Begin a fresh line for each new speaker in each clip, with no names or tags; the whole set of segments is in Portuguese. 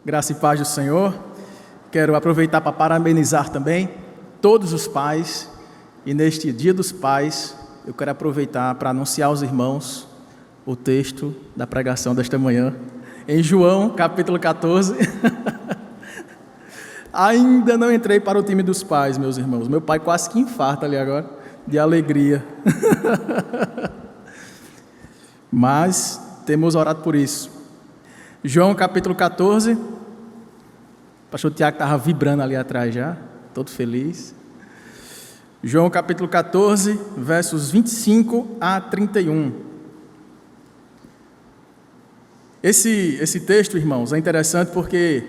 Graça e paz do Senhor. Quero aproveitar para parabenizar também todos os pais. E neste Dia dos Pais, eu quero aproveitar para anunciar aos irmãos o texto da pregação desta manhã, em João, capítulo 14. Ainda não entrei para o time dos pais, meus irmãos. Meu pai quase que infarta ali agora, de alegria. Mas temos orado por isso. João capítulo 14, o pastor Tiago estava vibrando ali atrás já, todo feliz. João capítulo 14, versos 25 a 31. Esse texto, irmãos, é interessante porque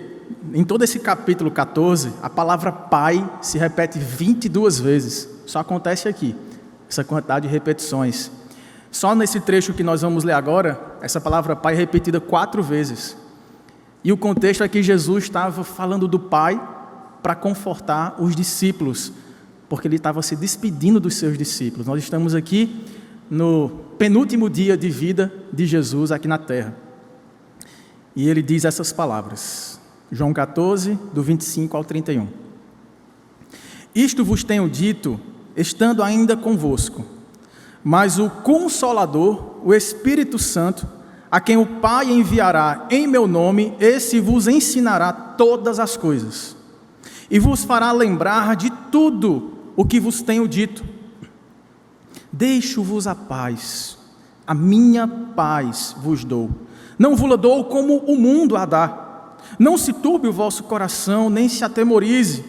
em todo esse capítulo 14, a palavra pai se repete 22 vezes. Só acontece aqui, essa quantidade de repetições. Só nesse trecho que nós vamos ler agora, essa palavra pai é repetida 4 vezes. E o contexto é que Jesus estava falando do pai para confortar os discípulos, porque ele estava se despedindo dos seus discípulos. Nós estamos aqui no penúltimo dia de vida de Jesus aqui na terra. E ele diz essas palavras, João 14, do 25 ao 31. Isto vos tenho dito, estando ainda convosco. Mas o Consolador, o Espírito Santo, a quem o Pai enviará em meu nome, esse vos ensinará todas as coisas, e vos fará lembrar de tudo o que vos tenho dito. Deixo-vos a paz, a minha paz vos dou. Não vos dou como o mundo a dá. Não se turbe o vosso coração, nem se atemorize.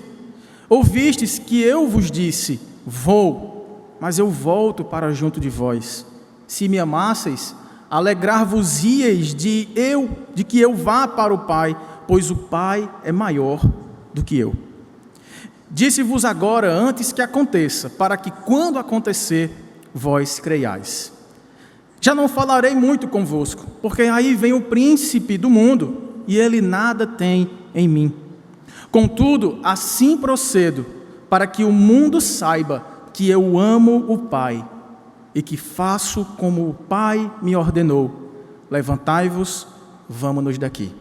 Ouvistes que eu vos disse, vou, mas eu volto para junto de vós. Se me amasseis, alegrar-vos-ieis de que eu vá para o Pai, pois o Pai é maior do que eu. Disse-vos agora antes que aconteça, para que quando acontecer, vós creiais. Já não falarei muito convosco, porque aí vem o príncipe do mundo, e ele nada tem em mim. Contudo, assim procedo, para que o mundo saiba que eu amo o Pai, e que faço como o Pai me ordenou. Levantai-vos, vamos-nos daqui.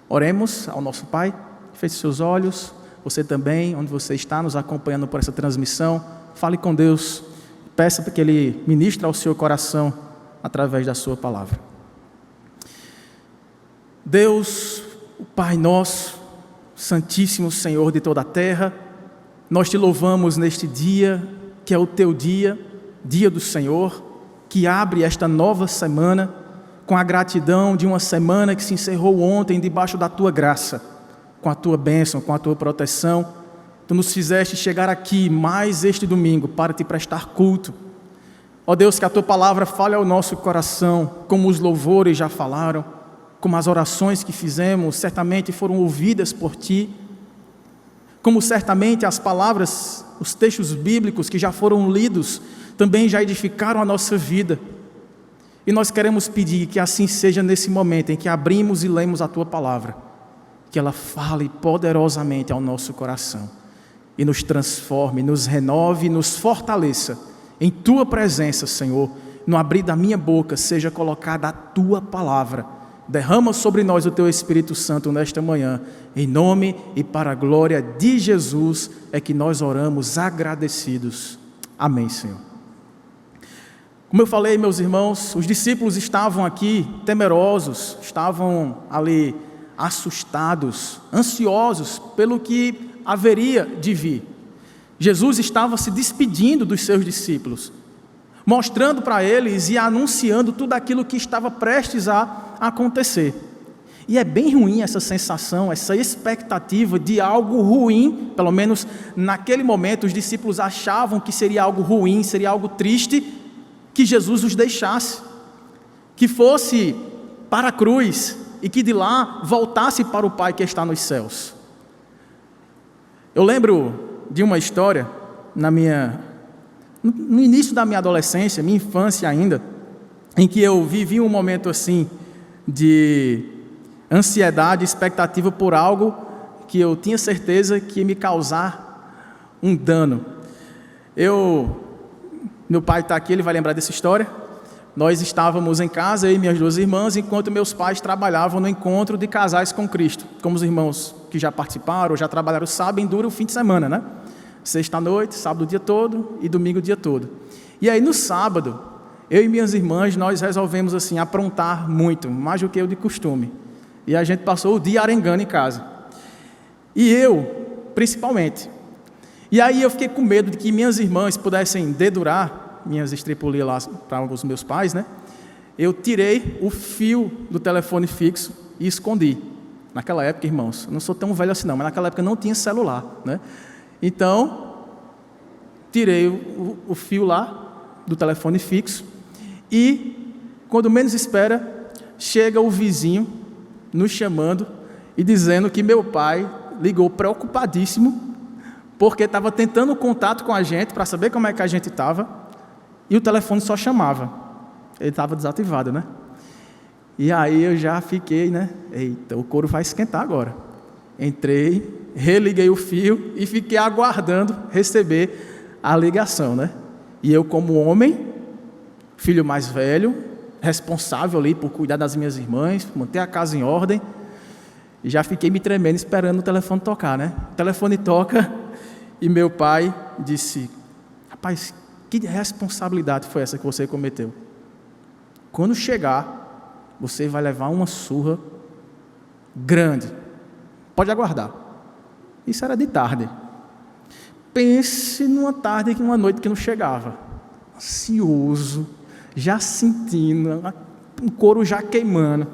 Oremos ao nosso Pai. Feche seus olhos. Você também, onde você está nos acompanhando por essa transmissão, fale com Deus. Peça para que Ele ministre ao seu coração através da sua palavra. Deus, o Pai nosso, Santíssimo Senhor de toda a terra, nós te louvamos neste dia, que é o teu dia, dia do Senhor, que abre esta nova semana, com a gratidão de uma semana que se encerrou ontem debaixo da tua graça, com a tua bênção, com a tua proteção. Tu nos fizeste chegar aqui mais este domingo para te prestar culto. Ó Deus, que a tua palavra fale ao nosso coração, como os louvores já falaram, como as orações que fizemos certamente foram ouvidas por ti, como certamente as palavras, os textos bíblicos que já foram lidos, também já edificaram a nossa vida. E nós queremos pedir que assim seja nesse momento em que abrimos e lemos a tua palavra, que ela fale poderosamente ao nosso coração e nos transforme, nos renove, nos fortaleça em tua presença, Senhor. No abrir da minha boca seja colocada a tua palavra. Derrama sobre nós o teu Espírito Santo nesta manhã, em nome e para a glória de Jesus é que nós oramos agradecidos. Amém, Senhor. Como eu falei, meus irmãos, os discípulos estavam aqui temerosos, estavam ali assustados, ansiosos pelo que haveria de vir. Jesus estava se despedindo dos seus discípulos, mostrando para eles e anunciando tudo aquilo que estava prestes a acontecer. E é bem ruim essa sensação, essa expectativa de algo ruim, pelo menos naquele momento os discípulos achavam que seria algo ruim, seria algo triste, que Jesus os deixasse, que fosse para a cruz e que de lá voltasse para o Pai que está nos céus. Eu lembro de uma história no início da minha adolescência, minha infância ainda, em que eu vivi um momento assim de ansiedade, expectativa por algo que eu tinha certeza que ia me causar um dano. Meu pai está aqui, ele vai lembrar dessa história. Nós estávamos em casa, eu e minhas 2 irmãs, enquanto meus pais trabalhavam no encontro de casais com Cristo, como os irmãos que já participaram ou já trabalharam sabem, dura o fim de semana, né? Sexta-noite, sábado o dia todo e domingo o dia todo. E aí no sábado, eu e minhas irmãs, nós resolvemos assim, aprontar muito, mais do que eu de costume. E a gente passou o dia arengando em casa. E eu, principalmente. E aí eu fiquei com medo de que minhas irmãs pudessem dedurar minhas estripulias lá para os meus pais, né? Eu tirei o fio do telefone fixo e escondi. Naquela época, irmãos, eu não sou tão velho assim não, mas naquela época não tinha celular, né? Então, tirei o fio lá do telefone fixo e, quando menos espera, chega o vizinho nos chamando e dizendo que meu pai ligou preocupadíssimo porque estava tentando contato com a gente para saber como é que a gente estava e o telefone só chamava. Ele estava desativado, né? E aí eu já fiquei, né? Eita, o couro vai esquentar agora. Entrei, religuei o fio e fiquei aguardando receber a ligação, né? E eu, como homem, filho mais velho, responsável ali por cuidar das minhas irmãs, manter a casa em ordem, e já fiquei me tremendo esperando o telefone tocar, né? O telefone toca e meu pai disse: rapaz, que responsabilidade foi essa que você cometeu? Quando chegar, você vai levar uma surra grande. Pode aguardar. Isso era de tarde. Pense numa tarde, numa noite que não chegava. Ansioso, já sentindo, um couro já queimando.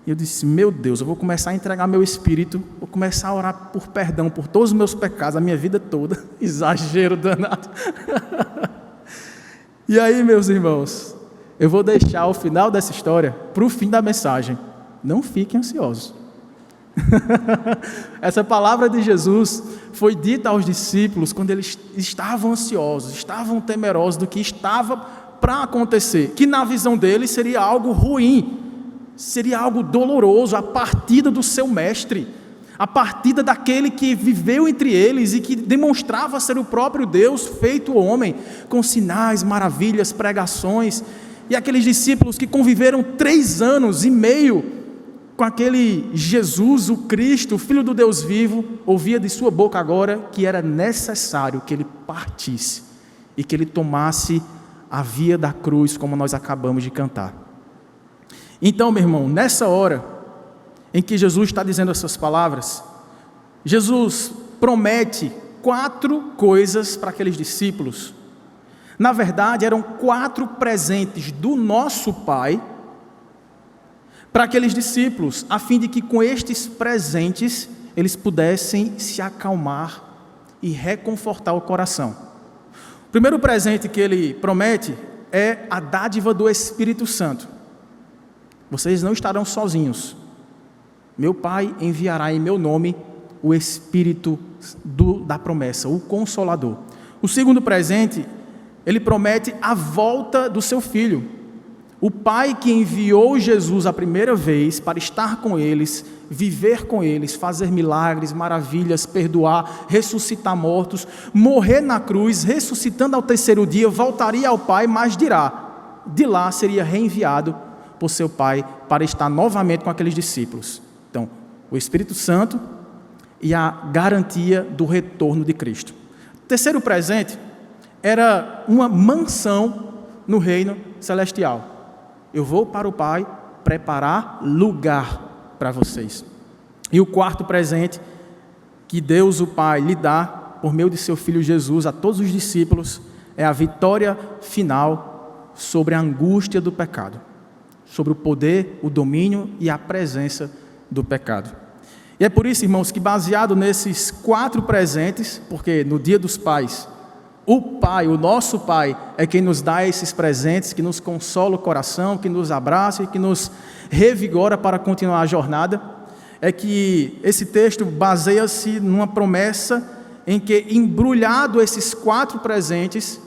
E eu disse: meu Deus, eu vou começar a entregar meu espírito, vou começar a orar por perdão, por todos os meus pecados, a minha vida toda. Exagero danado. E aí, meus irmãos, eu vou deixar o final dessa história para o fim da mensagem. Não fiquem ansiosos. Essa palavra de Jesus foi dita aos discípulos quando eles estavam ansiosos, estavam temerosos do que estava para acontecer, que na visão deles seria algo ruim, seria algo doloroso, a partida do seu mestre, a partida daquele que viveu entre eles e que demonstrava ser o próprio Deus feito homem, com sinais, maravilhas, pregações. E aqueles discípulos que conviveram 3 anos e meio com aquele Jesus, o Cristo, o Filho do Deus vivo, ouvia de sua boca agora que era necessário que ele partisse e que ele tomasse a via da cruz, como nós acabamos de cantar. Então, meu irmão, nessa hora em que Jesus está dizendo essas palavras, Jesus promete 4 coisas para aqueles discípulos. Na verdade, eram 4 presentes do nosso Pai para aqueles discípulos, a fim de que com estes presentes eles pudessem se acalmar e reconfortar o coração. O primeiro presente que ele promete é a dádiva do Espírito Santo. Vocês não estarão sozinhos. Meu Pai enviará em meu nome o Espírito da promessa, o Consolador. O segundo presente, ele promete a volta do seu Filho. O Pai que enviou Jesus a primeira vez para estar com eles, viver com eles, fazer milagres, maravilhas, perdoar, ressuscitar mortos, morrer na cruz, ressuscitando ao 3º dia, voltaria ao Pai, mas dirá, de lá seria reenviado por seu Pai para estar novamente com aqueles discípulos. Então, o Espírito Santo e a garantia do retorno de Cristo. O terceiro presente era uma mansão no reino celestial. Eu vou para o Pai preparar lugar para vocês. E o quarto presente que Deus, o Pai, lhe dá por meio de seu Filho Jesus a todos os discípulos é a vitória final sobre a angústia do pecado, sobre o poder, o domínio e a presença do pecado. E é por isso, irmãos, que baseado nesses 4 presentes, porque no Dia dos Pais, o Pai, o nosso Pai, é quem nos dá esses presentes, que nos consola o coração, que nos abraça e que nos revigora para continuar a jornada, é que esse texto baseia-se numa promessa em que, embrulhado esses 4 presentes,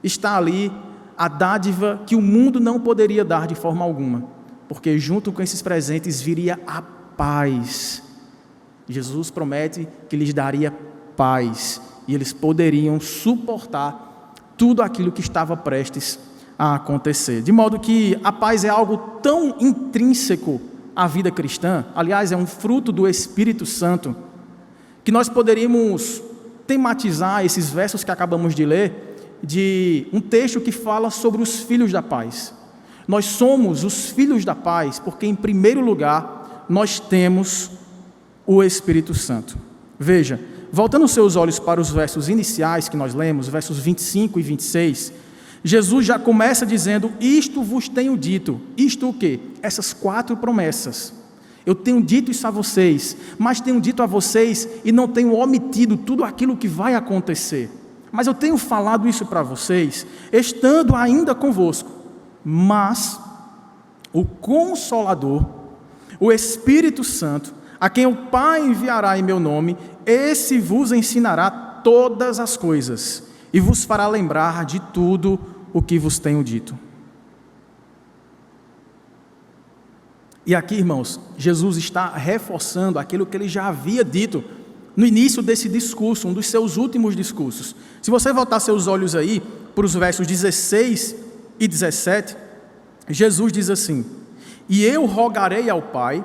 está ali a dádiva que o mundo não poderia dar de forma alguma, porque junto com esses presentes viria a paz. Jesus promete que lhes daria paz, e eles poderiam suportar tudo aquilo que estava prestes a acontecer. De modo que a paz é algo tão intrínseco a vida cristã, aliás, é um fruto do Espírito Santo, que nós poderíamos tematizar esses versos que acabamos de ler, de um texto que fala sobre os filhos da paz. Nós somos os filhos da paz, porque em primeiro lugar, nós temos o Espírito Santo. Veja, voltando os seus olhos para os versos iniciais que nós lemos, versos 25 e 26, Jesus já começa dizendo: isto vos tenho dito. Isto o quê? Essas 4 promessas. Eu tenho dito isso a vocês, mas tenho dito a vocês e não tenho omitido tudo aquilo que vai acontecer. Mas eu tenho falado isso para vocês, estando ainda convosco. Mas o Consolador, o Espírito Santo, a quem o Pai enviará em meu nome, esse vos ensinará todas as coisas e vos fará lembrar de tudo o que vos tenho dito. E aqui, irmãos, Jesus está reforçando aquilo que ele já havia dito no início desse discurso, um dos seus últimos discursos. Se você voltar seus olhos aí para os versos 16 e 17, Jesus diz assim: e eu rogarei ao Pai,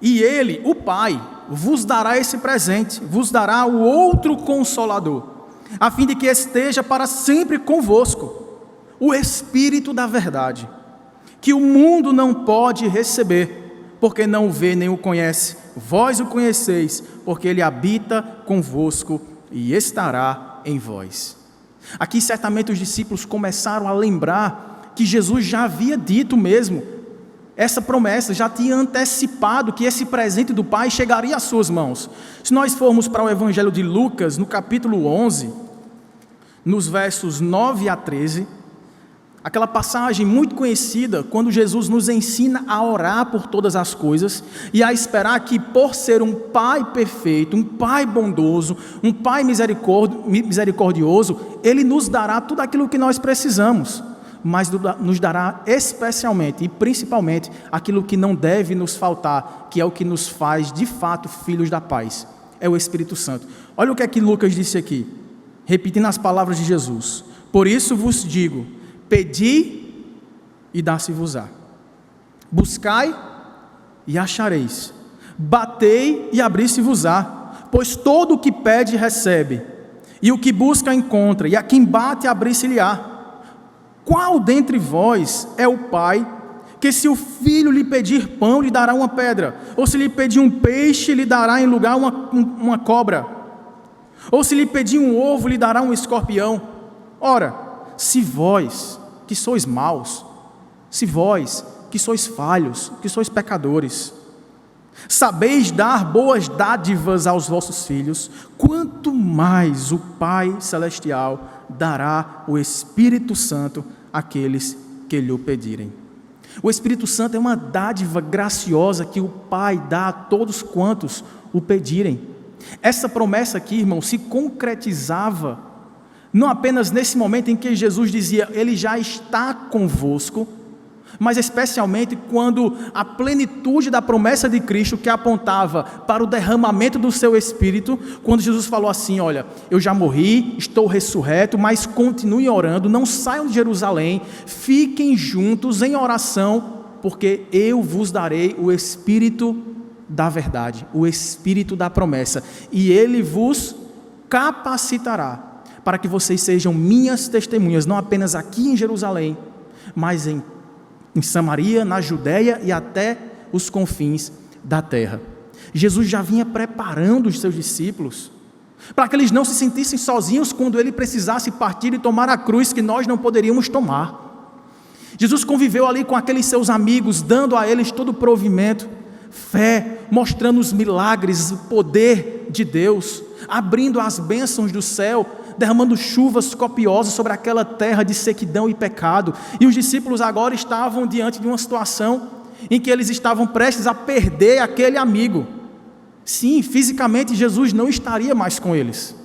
e Ele, o Pai, vos dará esse presente, vos dará o outro Consolador, a fim de que esteja para sempre convosco, o Espírito da verdade, que o mundo não pode receber, porque não o vê nem o conhece. Vós o conheceis, porque Ele habita convosco e estará em vós. Aqui certamente os discípulos começaram a lembrar que Jesus já havia dito mesmo essa promessa, já tinha antecipado que esse presente do Pai chegaria às suas mãos. Se nós formos para o Evangelho de Lucas, no capítulo 11, nos versos 9 a 13, aquela passagem muito conhecida, quando Jesus nos ensina a orar por todas as coisas e a esperar que, por ser um Pai perfeito, um Pai bondoso, um Pai misericordioso, Ele nos dará tudo aquilo que nós precisamos, mas nos dará especialmente e principalmente aquilo que não deve nos faltar, que é o que nos faz de fato filhos da paz, é o Espírito Santo. Olha o que é que Lucas disse aqui, repetindo as palavras de Jesus: por isso vos digo, pedi e dá-se-vos-á, buscai e achareis, batei e abri-se-vos-á, pois todo o que pede recebe, e o que busca encontra, e a quem bate abrir-se-lhe-á. Qual dentre vós é o pai, que se o filho lhe pedir pão, lhe dará uma pedra? Ou se lhe pedir um peixe, lhe dará em lugar uma cobra? Ou se lhe pedir um ovo, lhe dará um escorpião? Ora, se vós, que sois maus, se vós, que sois falhos, que sois pecadores, sabeis dar boas dádivas aos vossos filhos, quanto mais o Pai Celestial dará o Espírito Santo àqueles que lhe o pedirem. O Espírito Santo é uma dádiva graciosa que o Pai dá a todos quantos o pedirem. Essa promessa aqui, irmão, se concretizava não apenas nesse momento em que Jesus dizia: Ele já está convosco, mas especialmente quando a plenitude da promessa de Cristo, que apontava para o derramamento do seu Espírito, quando Jesus falou assim: olha, eu já morri, estou ressurreto, mas continuem orando, não saiam de Jerusalém, fiquem juntos em oração, porque eu vos darei o Espírito da verdade, o Espírito da promessa, e Ele vos capacitará para que vocês sejam minhas testemunhas, não apenas aqui em Jerusalém, mas em Samaria, na Judéia e até os confins da terra. Jesus já vinha preparando os seus discípulos para que eles não se sentissem sozinhos quando ele precisasse partir e tomar a cruz que nós não poderíamos tomar. Jesus conviveu ali com aqueles seus amigos, dando a eles todo o provimento, fé, mostrando os milagres, o poder de Deus, abrindo as bênçãos do céu, derramando chuvas copiosas sobre aquela terra de sequidão e pecado. E os discípulos agora estavam diante de uma situação em que eles estavam prestes a perder aquele amigo. Sim, fisicamente Jesus não estaria mais com eles.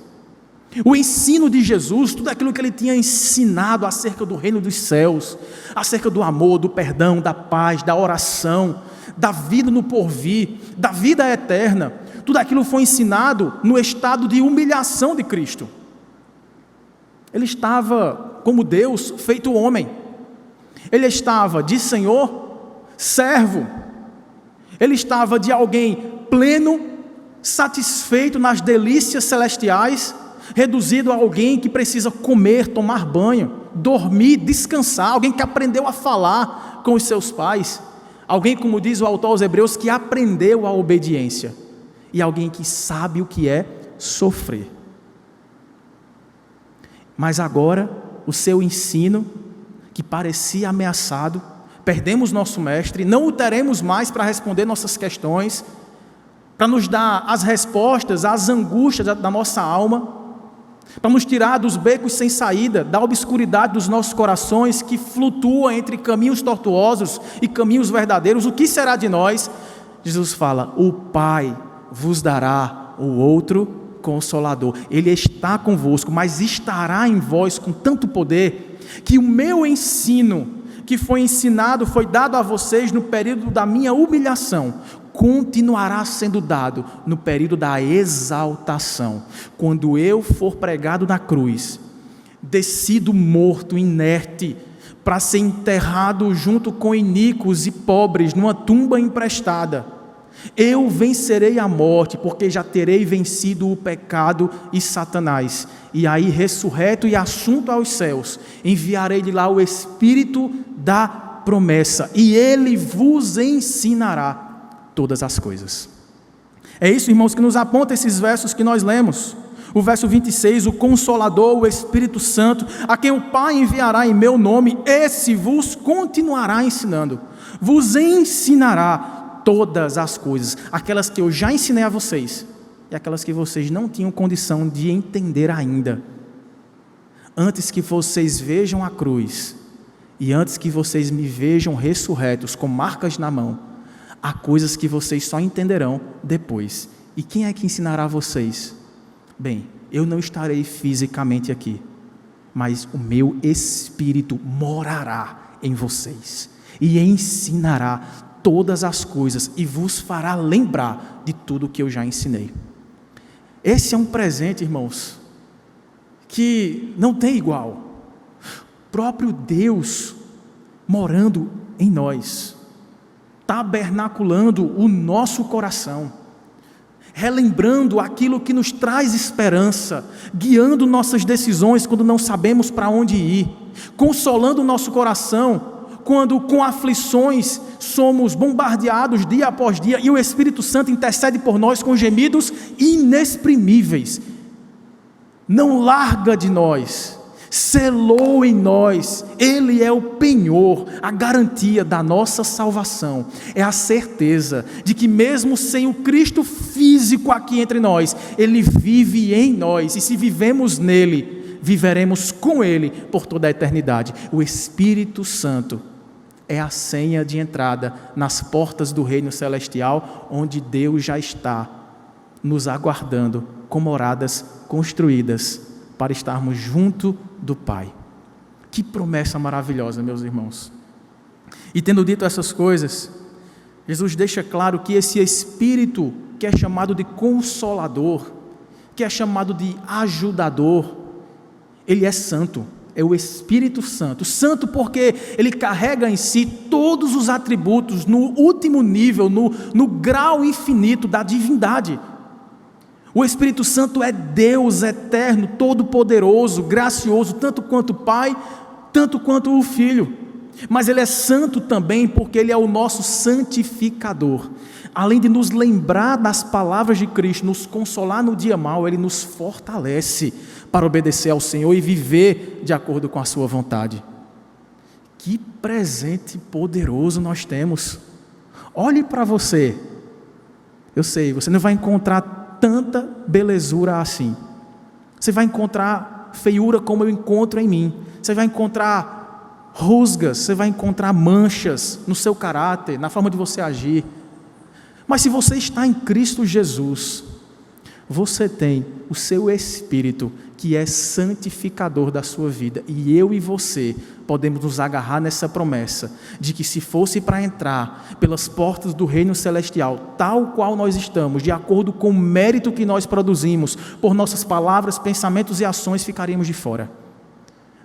O ensino de Jesus, tudo aquilo que ele tinha ensinado acerca do reino dos céus, acerca do amor, do perdão, da paz, da oração, da vida no porvir, da vida eterna, tudo aquilo foi ensinado no estado de humilhação de Cristo. Ele estava como Deus feito homem. Ele estava de Senhor, servo. Ele estava de alguém pleno, satisfeito nas delícias celestiais, reduzido a alguém que precisa comer, tomar banho, dormir, descansar, alguém que aprendeu a falar com os seus pais, alguém, como diz o autor aos Hebreus, que aprendeu a obediência, e alguém que sabe o que é sofrer. Mas agora, o seu ensino, que parecia ameaçado, perdemos nosso mestre, não o teremos mais para responder nossas questões, para nos dar as respostas às angústias da nossa alma, para nos tirar dos becos sem saída, da obscuridade dos nossos corações que flutua entre caminhos tortuosos e caminhos verdadeiros. O que será de nós? Jesus fala: o Pai vos dará o outro Consolador. Ele está convosco, mas estará em vós com tanto poder, que o meu ensino que foi ensinado, foi dado a vocês no período da minha humilhação, continuará sendo dado no período da exaltação. Quando eu for pregado na cruz, descido morto, inerte, para ser enterrado junto com iníquos e pobres, numa tumba emprestada, eu vencerei a morte, porque já terei vencido o pecado e Satanás. E aí, ressurreto e assunto aos céus, enviarei de lá o Espírito da promessa, e Ele vos ensinará todas as coisas. É isso, irmãos, que nos aponta esses versos que nós lemos. O verso 26, o Consolador, o Espírito Santo, a quem o Pai enviará em meu nome, esse vos continuará ensinando, vos ensinará todas as coisas, aquelas que eu já ensinei a vocês, e aquelas que vocês não tinham condição de entender ainda. Antes que vocês vejam a cruz, e antes que vocês me vejam ressurretos, com marcas na mão, há coisas que vocês só entenderão depois. E quem é que ensinará a vocês? Bem, eu não estarei fisicamente aqui, mas o meu Espírito morará em vocês, e ensinará todas as coisas, e vos fará lembrar de tudo que eu já ensinei. Esse é um presente, irmãos, que não tem igual. O próprio Deus morando em nós, tabernaculando o nosso coração, relembrando aquilo que nos traz esperança, guiando nossas decisões quando não sabemos para onde ir, consolando o nosso coração quando com aflições somos bombardeados dia após dia, e o Espírito Santo intercede por nós com gemidos inexprimíveis. Não larga de nós, selou em nós. Ele é o penhor, a garantia da nossa salvação. É a certeza de que mesmo sem o Cristo físico aqui entre nós, Ele vive em nós, e se vivemos nele, viveremos com Ele por toda a eternidade. O Espírito Santo é a senha de entrada nas portas do reino celestial, onde Deus já está nos aguardando com moradas construídas para estarmos junto do Pai. Que promessa maravilhosa, meus irmãos. E tendo dito essas coisas, Jesus deixa claro que esse Espírito, que é chamado de Consolador, que é chamado de Ajudador, Ele é santo. É o Espírito Santo. Santo porque Ele carrega em si todos os atributos no último nível, no grau infinito da divindade. O Espírito Santo é Deus eterno, todo-poderoso, gracioso, tanto quanto o Pai, tanto quanto o Filho. Mas Ele é santo também porque Ele é o nosso santificador. Além de nos lembrar das palavras de Cristo, nos consolar no dia mau, Ele nos fortalece para obedecer ao Senhor e viver de acordo com a sua vontade. Que presente poderoso nós temos. Olhe para você. Eu sei, você não vai encontrar tanta belezura assim. Você vai encontrar feiura como eu encontro em mim. Você vai encontrar rusgas, você vai encontrar manchas no seu caráter, na forma de você agir. Mas se você está em Cristo Jesus, você tem o seu Espírito, que é santificador da sua vida, e eu e você podemos nos agarrar nessa promessa, de que se fosse para entrar pelas portas do reino celestial, tal qual nós estamos, de acordo com o mérito que nós produzimos, por nossas palavras, pensamentos e ações, ficaríamos de fora.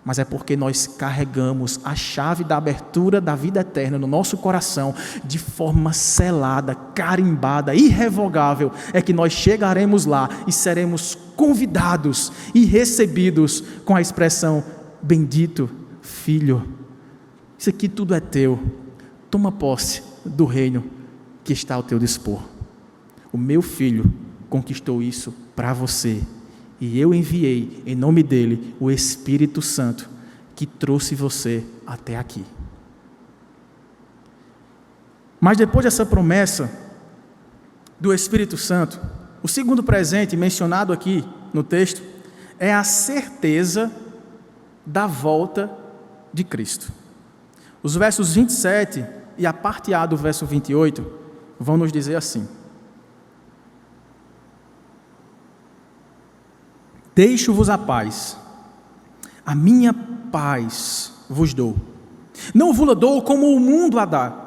mas é porque nós carregamos a chave da abertura da vida eterna no nosso coração, de forma selada, carimbada, irrevogável, é que nós chegaremos lá e seremos convidados e recebidos com a expressão: bendito filho, isso aqui tudo é teu, toma posse do reino que está ao teu dispor. O meu filho conquistou isso para você, e eu enviei em nome dele o Espírito Santo que trouxe você até aqui. Mas depois dessa promessa do Espírito Santo, o segundo presente mencionado aqui no texto é a certeza da volta de Cristo. Os versos 27 e a parte A do verso 28 vão nos dizer assim: deixo-vos a paz, a minha paz vos dou. Não vos dou como o mundo a dá.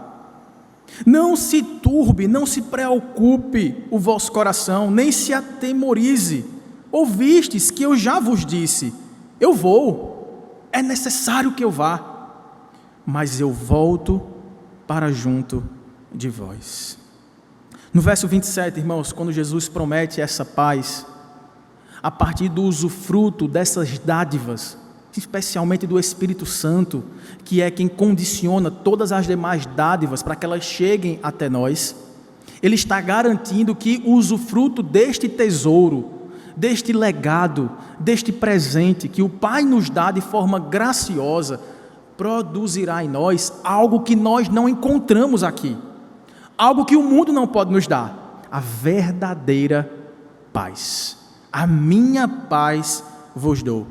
Não se turbe, não se preocupe o vosso coração, nem se atemorize. Ouvistes que eu já vos disse: eu vou, é necessário que eu vá, mas eu volto para junto de vós. No verso 27, irmãos, quando Jesus promete essa paz, a partir do usufruto dessas dádivas, especialmente do Espírito Santo, que é quem condiciona todas as demais dádivas para que elas cheguem até nós, Ele está garantindo que o usufruto deste tesouro, deste legado, deste presente que o Pai nos dá de forma graciosa, produzirá em nós algo que nós não encontramos aqui, algo que o mundo não pode nos dar: a verdadeira paz. A minha paz vos dou.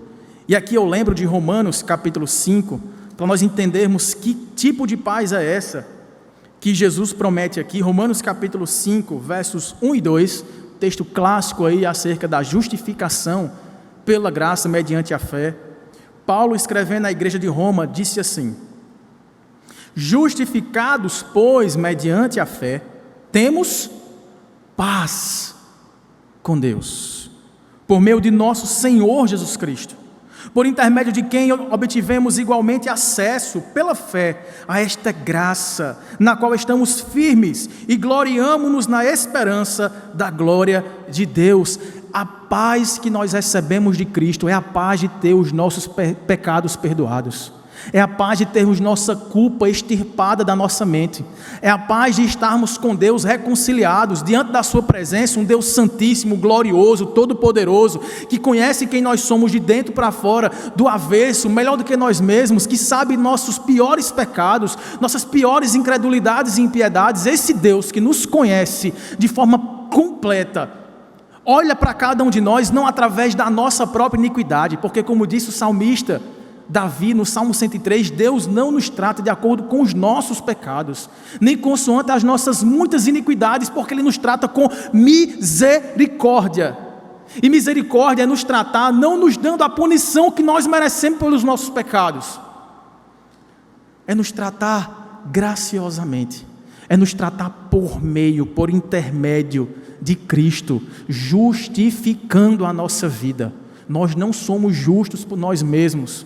E aqui eu lembro de Romanos capítulo 5, para nós entendermos que tipo de paz é essa que Jesus promete aqui. Romanos capítulo 5, versos 1 e 2, texto clássico aí acerca da justificação pela graça mediante a fé. Paulo, escrevendo à igreja de Roma, disse assim: justificados, pois, mediante a fé, temos paz com Deus, por meio de nosso Senhor Jesus Cristo, por intermédio de quem obtivemos igualmente acesso, pela fé, a esta graça, na qual estamos firmes e gloriamo-nos na esperança da glória de Deus. A paz que nós recebemos de Cristo é a paz de ter os nossos pecados perdoados, é a paz de termos nossa culpa extirpada da nossa mente, é a paz de estarmos com Deus reconciliados diante da sua presença, um Deus santíssimo, glorioso, todo-poderoso, que conhece quem nós somos de dentro para fora, do avesso, melhor do que nós mesmos, que sabe nossos piores pecados, nossas piores incredulidades e impiedades. Esse Deus que nos conhece de forma completa, olha para cada um de nós não através da nossa própria iniquidade, porque, como disse o salmista Davi no Salmo 103, Deus não nos trata de acordo com os nossos pecados, nem consoante as nossas muitas iniquidades, porque Ele nos trata com misericórdia. E misericórdia é nos tratar não nos dando a punição que nós merecemos pelos nossos pecados, é nos tratar graciosamente, é nos tratar por meio, por intermédio de Cristo, justificando a nossa vida. Nós não somos justos por nós mesmos.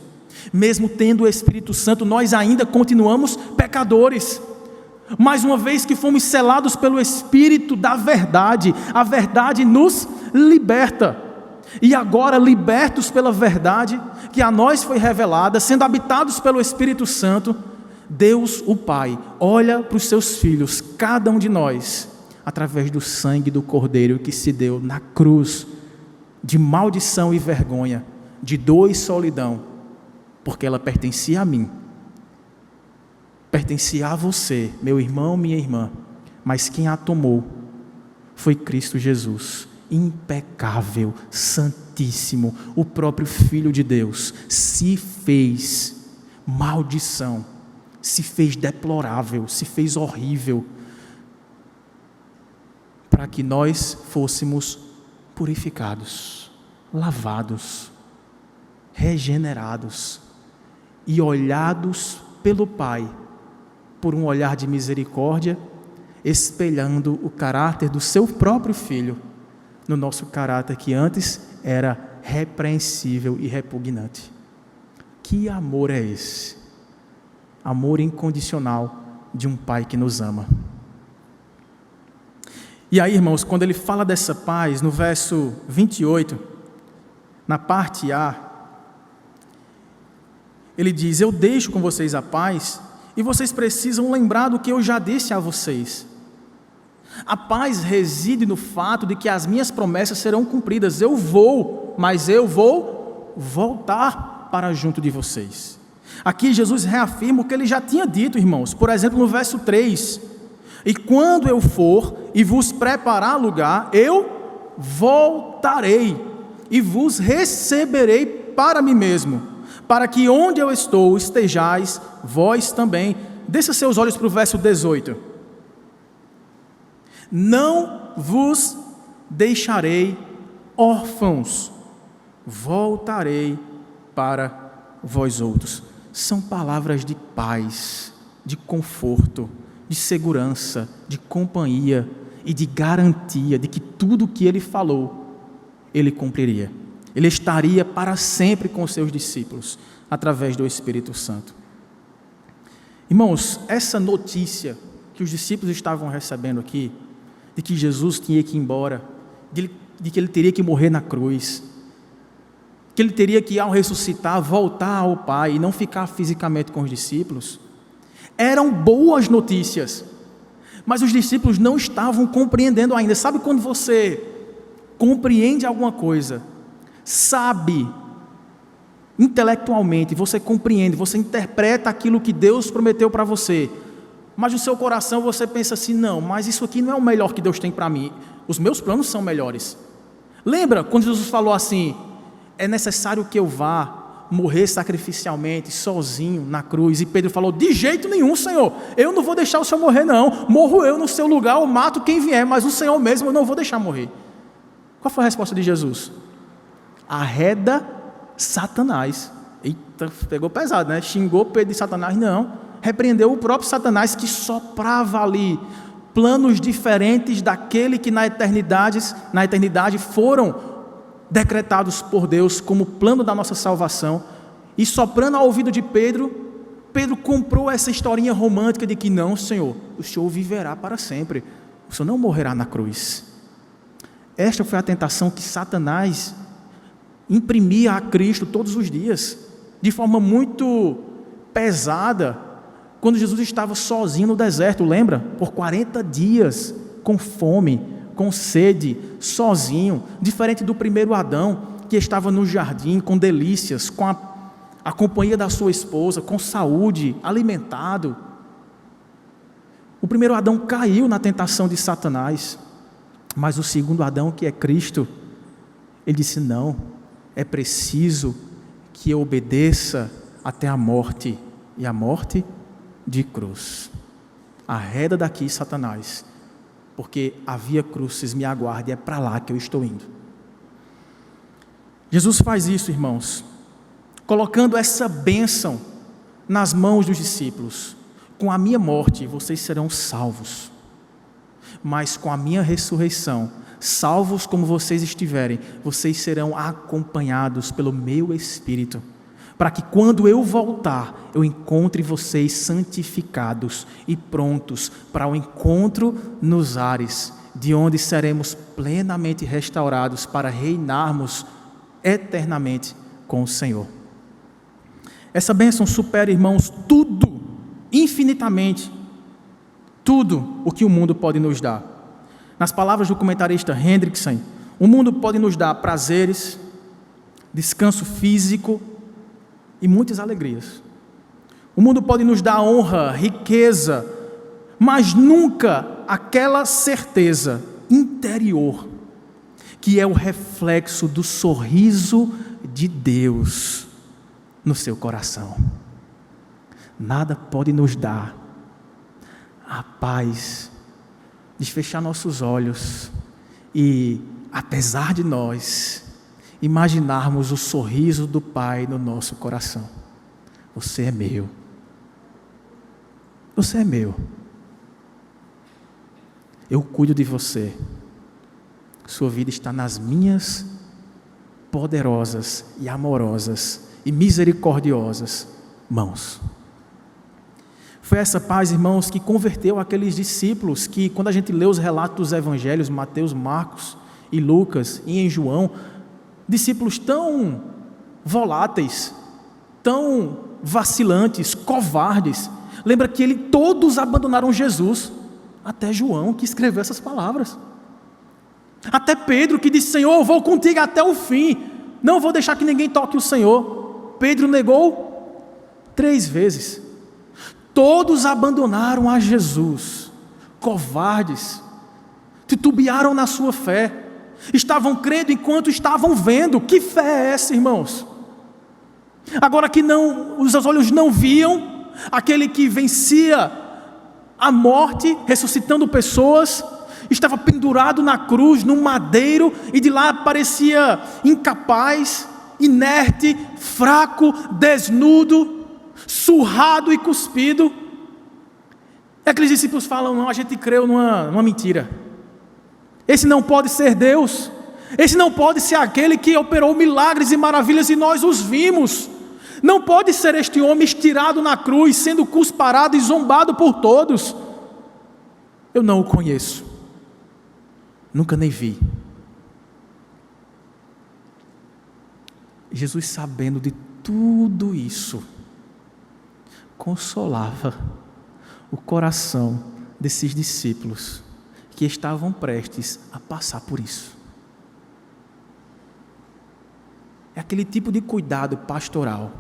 Mesmo tendo o Espírito Santo, nós ainda continuamos pecadores. Mas uma vez que fomos selados pelo Espírito da verdade, a verdade nos liberta. E agora, libertos pela verdade que a nós foi revelada, sendo habitados pelo Espírito Santo, Deus, o Pai, olha para os seus filhos, cada um de nós, através do sangue do Cordeiro que se deu na cruz, de maldição e vergonha, de dor e solidão, porque ela pertencia a mim, pertencia a você, meu irmão, minha irmã, mas quem a tomou foi Cristo Jesus, impecável, santíssimo, o próprio Filho de Deus, se fez maldição, se fez deplorável, se fez horrível, para que nós fôssemos purificados, lavados, regenerados e olhados pelo Pai, por um olhar de misericórdia, espelhando o caráter do seu próprio Filho, no nosso caráter que antes era repreensível e repugnante. Que amor é esse? Amor incondicional de um pai que nos ama. E aí, irmãos, quando ele fala dessa paz, no verso 28, na parte A, ele diz: eu deixo com vocês a paz, e vocês precisam lembrar do que eu já disse a vocês. A paz reside no fato de que as minhas promessas serão cumpridas. Eu vou, mas eu vou voltar para junto de vocês. Aqui Jesus reafirma o que ele já tinha dito, irmãos. Por exemplo, no verso 3: e quando eu for e vos preparar lugar, eu voltarei e vos receberei para mim mesmo, para que onde eu estou estejais vós também. Desça seus olhos para o verso 18. Não vos deixarei órfãos, voltarei para vós outros. São palavras de paz, de conforto, de segurança, de companhia e de garantia de que tudo o que ele falou, ele cumpriria. Ele estaria para sempre com os seus discípulos, através do Espírito Santo. Irmãos, essa notícia que os discípulos estavam recebendo aqui, de que Jesus tinha que ir embora, de que ele teria que morrer na cruz, que ele teria que, ao ressuscitar, voltar ao Pai e não ficar fisicamente com os discípulos, eram boas notícias, mas os discípulos não estavam compreendendo ainda. Sabe quando você compreende alguma coisa, sabe, intelectualmente, você compreende, você interpreta aquilo que Deus prometeu para você, mas no seu coração você pensa assim: não, mas isso aqui não é o melhor que Deus tem para mim, os meus planos são melhores. Lembra quando Jesus falou assim: é necessário que eu vá morrer sacrificialmente, sozinho na cruz, e Pedro falou: de jeito nenhum, Senhor, eu não vou deixar o Senhor morrer não, morro eu no seu lugar, eu mato quem vier, mas o Senhor mesmo eu não vou deixar morrer. Qual foi a resposta de Jesus? Arreda Satanás. Eita, pegou pesado, né? Xingou Pedro de Satanás? Não, repreendeu o próprio Satanás, que soprava ali planos diferentes daquele que na eternidade foram decretados por Deus como plano da nossa salvação. E soprando ao ouvido de Pedro, Pedro comprou essa historinha romântica de que não, Senhor, o Senhor viverá para sempre, o Senhor não morrerá na cruz. Esta foi a tentação que Satanás imprimia a Cristo todos os dias, de forma muito pesada, quando Jesus estava sozinho no deserto, lembra? Por 40 dias, com fome, com sede, sozinho, diferente do primeiro Adão, que estava no jardim, com delícias, com a companhia da sua esposa, com saúde, alimentado. O primeiro Adão caiu na tentação de Satanás, mas o segundo Adão, que é Cristo, ele disse: não, é preciso que eu obedeça até a morte, e a morte de cruz. Arreda daqui, Satanás, porque a via crucis me aguarda e é para lá que eu estou indo. Jesus faz isso, irmãos, colocando essa bênção nas mãos dos discípulos. Com a minha morte vocês serão salvos, mas com a minha ressurreição, salvos como vocês estiverem, vocês serão acompanhados pelo meu Espírito, para que quando eu voltar, eu encontre vocês santificados e prontos para o encontro nos ares, de onde seremos plenamente restaurados para reinarmos eternamente com o Senhor. Essa bênção supera, irmãos, tudo, infinitamente, tudo o que o mundo pode nos dar. Nas palavras do comentarista Hendrickson, o mundo pode nos dar prazeres, descanso físico e muitas alegrias. O mundo pode nos dar honra, riqueza, mas nunca aquela certeza interior que é o reflexo do sorriso de Deus no seu coração. Nada pode nos dar a paz de fechar nossos olhos e, apesar de nós, imaginarmos o sorriso do Pai no nosso coração. Você é meu. Você é meu. Eu cuido de você. Sua vida está nas minhas poderosas e amorosas e misericordiosas mãos. Foi essa paz, irmãos, que converteu aqueles discípulos que, quando a gente lê os relatos dos evangelhos, Mateus, Marcos e Lucas e em João, discípulos tão voláteis, tão vacilantes, covardes. Lembra que todos abandonaram Jesus, até João que escreveu essas palavras. Até Pedro que disse: Senhor, eu vou contigo até o fim, não vou deixar que ninguém toque o Senhor. Pedro negou 3 vezes. Todos abandonaram a Jesus, covardes, titubearam na sua fé, estavam crendo enquanto estavam vendo. Que fé é essa, irmãos? Agora que os seus olhos não viam, aquele que vencia a morte, ressuscitando pessoas, estava pendurado na cruz, num madeiro, e de lá parecia incapaz, inerte, fraco, desnudo, surrado e cuspido. E aqueles discípulos falam: não, a gente creu numa mentira. Esse não pode ser Deus, esse não pode ser aquele que operou milagres e maravilhas e nós os vimos. Não pode ser este homem estirado na cruz, sendo cusparado e zombado por todos. Eu não o conheço, nunca nem vi. Jesus, sabendo de tudo isso, consolava o coração desses discípulos que estavam prestes a passar por isso. É aquele tipo de cuidado pastoral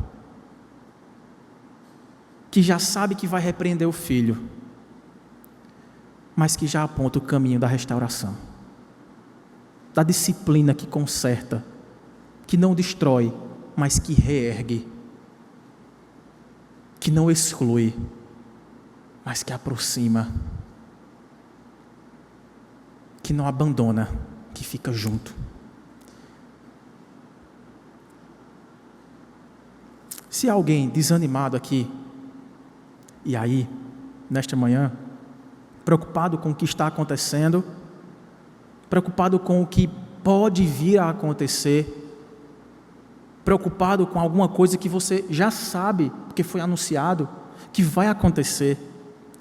que já sabe que vai repreender o filho, mas que já aponta o caminho da restauração, da disciplina que conserta, que não destrói, mas que reergue, que não exclui, mas que aproxima, que não abandona, que fica junto. Se há alguém desanimado aqui, e aí, nesta manhã, preocupado com o que está acontecendo, preocupado com o que pode vir a acontecer, preocupado com alguma coisa que você já sabe, porque foi anunciado, que vai acontecer,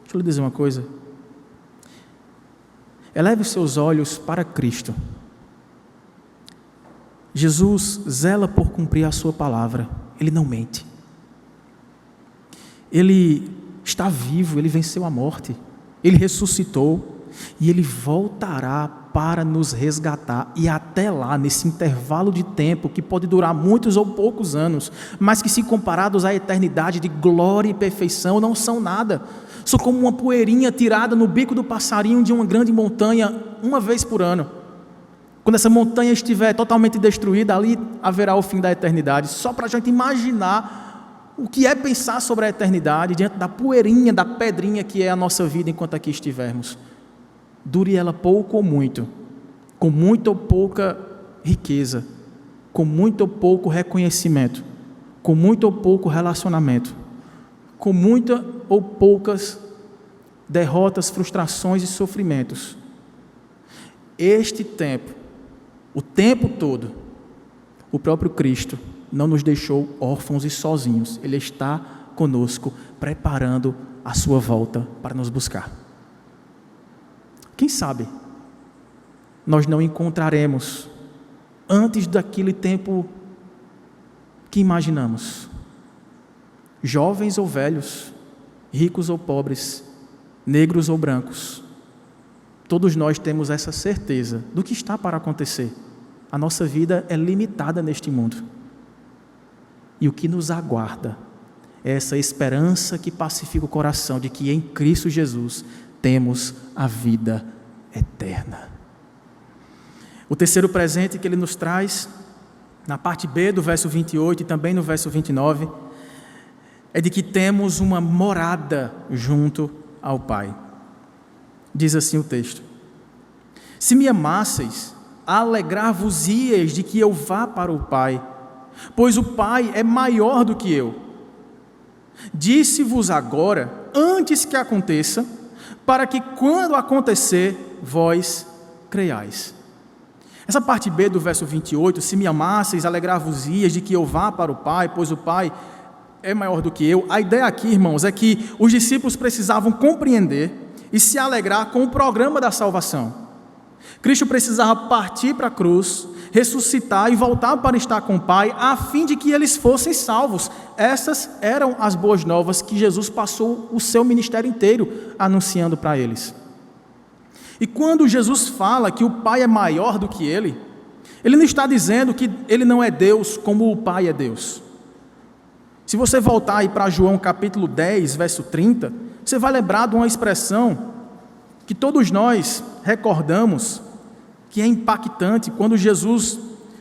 deixa eu lhe dizer uma coisa: eleve os seus olhos para Cristo. Jesus zela por cumprir a sua palavra, Ele não mente. Ele está vivo, Ele venceu a morte, Ele ressuscitou e Ele voltará para nos resgatar. E até lá, nesse intervalo de tempo que pode durar muitos ou poucos anos, mas que, se comparados à eternidade de glória e perfeição, não são nada. São como uma poeirinha tirada no bico do passarinho de uma grande montanha uma vez por ano. Quando essa montanha estiver totalmente destruída, ali haverá o fim da eternidade. Só para a gente imaginar o que é pensar sobre a eternidade diante da poeirinha, da pedrinha que é a nossa vida enquanto aqui estivermos. Dure ela pouco ou muito, com muita ou pouca riqueza, com muito ou pouco reconhecimento, com muito ou pouco relacionamento, com muita ou poucas derrotas, frustrações e sofrimentos. Este tempo, o tempo todo, o próprio Cristo não nos deixou órfãos e sozinhos. Ele está conosco, preparando a sua volta para nos buscar. Quem sabe nós não encontraremos antes daquele tempo que imaginamos, jovens ou velhos, ricos ou pobres, negros ou brancos, todos nós temos essa certeza do que está para acontecer. A nossa vida é limitada neste mundo, e o que nos aguarda é essa esperança que pacifica o coração de que em Cristo Jesus temos a vida eterna. O terceiro presente que Ele nos traz, na parte B do verso 28 e também no verso 29, é de que temos uma morada junto ao Pai. Diz assim o texto: se me amasseis, alegrar-vos-íeis de que eu vá para o Pai, pois o Pai é maior do que eu. Disse-vos agora, antes que aconteça, para que quando acontecer, vós creiais. Essa parte B do verso 28, se me amasseis, alegrar-vos-ias de que eu vá para o Pai, pois o Pai é maior do que eu. A ideia aqui, irmãos, é que os discípulos precisavam compreender e se alegrar com o programa da salvação. Cristo precisava partir para a cruz, ressuscitar e voltar para estar com o Pai, a fim de que eles fossem salvos. Essas eram as boas novas que Jesus passou o seu ministério inteiro anunciando para eles. E quando Jesus fala que o Pai é maior do que ele não está dizendo que ele não é Deus como o Pai é Deus. Se você voltar aí para João capítulo 10, verso 30, você vai lembrar de uma expressão que todos nós recordamos, que é impactante, quando Jesus,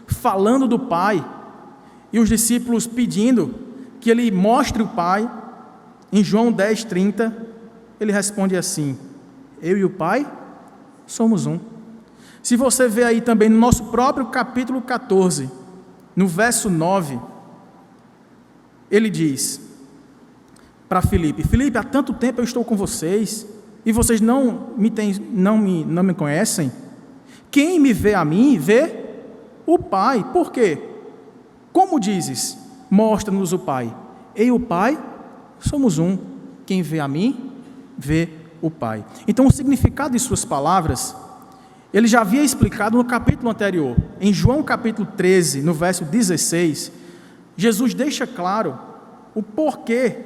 falando do Pai, e os discípulos pedindo que ele mostre o Pai, em João 10, 30, ele responde assim: eu e o Pai somos um. Se você vê aí também no nosso próprio capítulo 14, no verso 9, ele diz para Filipe: Filipe, há tanto tempo eu estou com vocês, e vocês não me conhecem. Quem me vê a mim, vê o Pai. Por quê? Como dizes, mostra-nos o Pai. Eu e o Pai somos um. Quem vê a mim, vê o Pai. Então, o significado de suas palavras, ele já havia explicado no capítulo anterior. Em João capítulo 13, no verso 16, Jesus deixa claro o porquê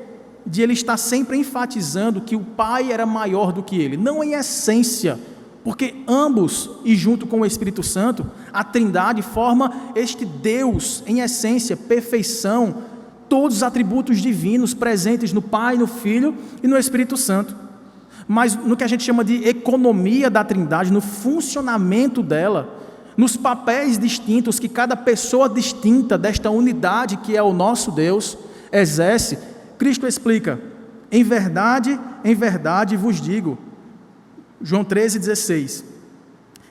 de ele estar sempre enfatizando que o Pai era maior do que ele. Não em essência, porque ambos, e junto com o Espírito Santo, a Trindade forma este Deus em essência, perfeição, todos os atributos divinos presentes no Pai, no Filho e no Espírito Santo. Mas no que a gente chama de economia da Trindade, no funcionamento dela, nos papéis distintos que cada pessoa distinta desta unidade que é o nosso Deus exerce, Cristo explica: em verdade vos digo, João 13,16,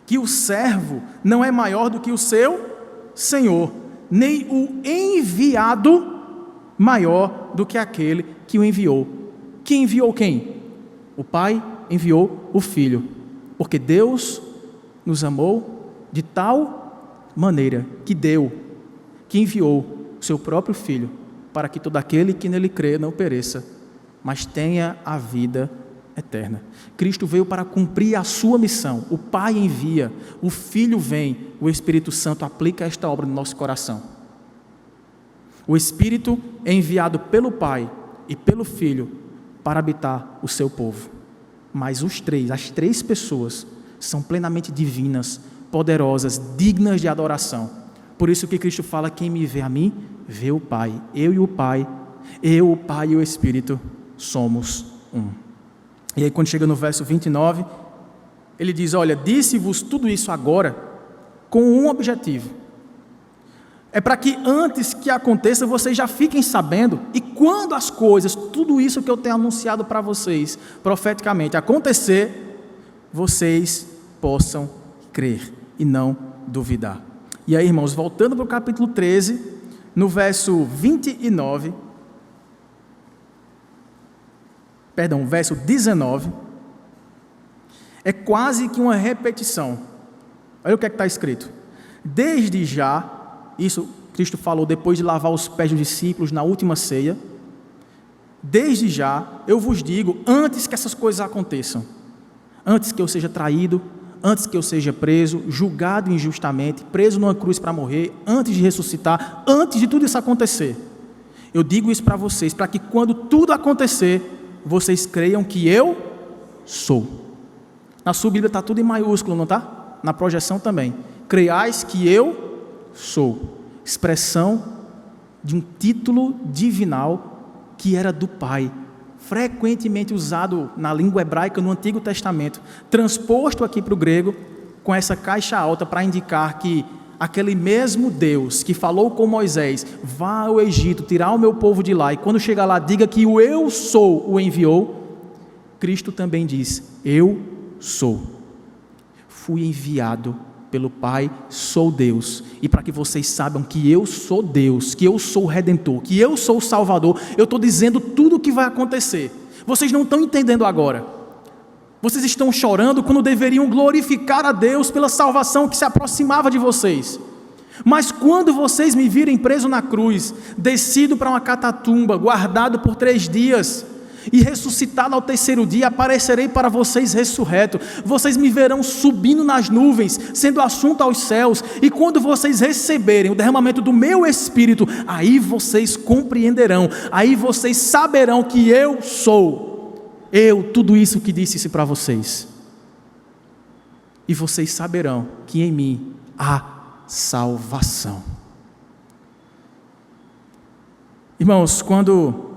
que o servo não é maior do que o seu Senhor, nem o enviado maior do que aquele que o enviou. Que enviou quem? O Pai enviou o Filho, porque Deus nos amou de tal maneira que deu, que enviou o seu próprio Filho, para que todo aquele que nele crê não pereça, mas tenha a vida eterna. Cristo veio para cumprir a sua missão. O Pai envia, o Filho vem, o Espírito Santo aplica esta obra no nosso coração. O Espírito é enviado pelo Pai e pelo Filho para habitar o seu povo. Mas as três pessoas são plenamente divinas, poderosas, dignas de adoração. Por isso que Cristo fala: quem me vê a mim, vê o Pai. Eu e o Pai e o Espírito somos um. E aí quando chega no verso 29, ele diz: olha, disse-vos tudo isso agora com um objetivo. É para que antes que aconteça, vocês já fiquem sabendo, e quando as coisas, tudo isso que eu tenho anunciado para vocês, profeticamente, acontecer, vocês possam crer e não duvidar. E aí, irmãos, voltando para o capítulo 13, no verso 29, verso 19, é quase que uma repetição. Olha o que está escrito: desde já, isso Cristo falou depois de lavar os pés dos discípulos na última ceia, desde já eu vos digo, antes que essas coisas aconteçam, antes que eu seja traído, antes que eu seja preso, julgado injustamente, preso numa cruz para morrer, antes de ressuscitar, antes de tudo isso acontecer, eu digo isso para vocês, para que quando tudo acontecer, vocês creiam que eu sou. Na sua Bíblia está tudo em maiúsculo, não está? Na projeção também. Creiais que eu sou. Expressão de um título divinal que era do Pai, frequentemente usado na língua hebraica no Antigo Testamento, transposto aqui para o grego com essa caixa alta para indicar que aquele mesmo Deus que falou com Moisés: vá ao Egito, tirar o meu povo de lá, e quando chegar lá diga que o eu sou o enviou. Cristo também diz: eu sou, fui enviado pelo Pai, sou Deus, e para que vocês saibam que eu sou Deus, que eu sou o Redentor, que eu sou o Salvador, eu estou dizendo tudo o que vai acontecer. Vocês não estão entendendo agora, Vocês estão chorando quando deveriam glorificar a Deus pela salvação que se aproximava de vocês. Mas quando vocês me virem preso na cruz, descido para uma catatumba, guardado por 3 dias, e ressuscitado ao 3º dia, aparecerei para vocês ressurreto. Vocês me verão subindo nas nuvens, sendo assunto aos céus, e quando vocês receberem o derramamento do meu Espírito, aí vocês compreenderão, aí vocês saberão que eu sou, tudo isso que disse para vocês. E vocês saberão que em mim há salvação. Irmãos, quando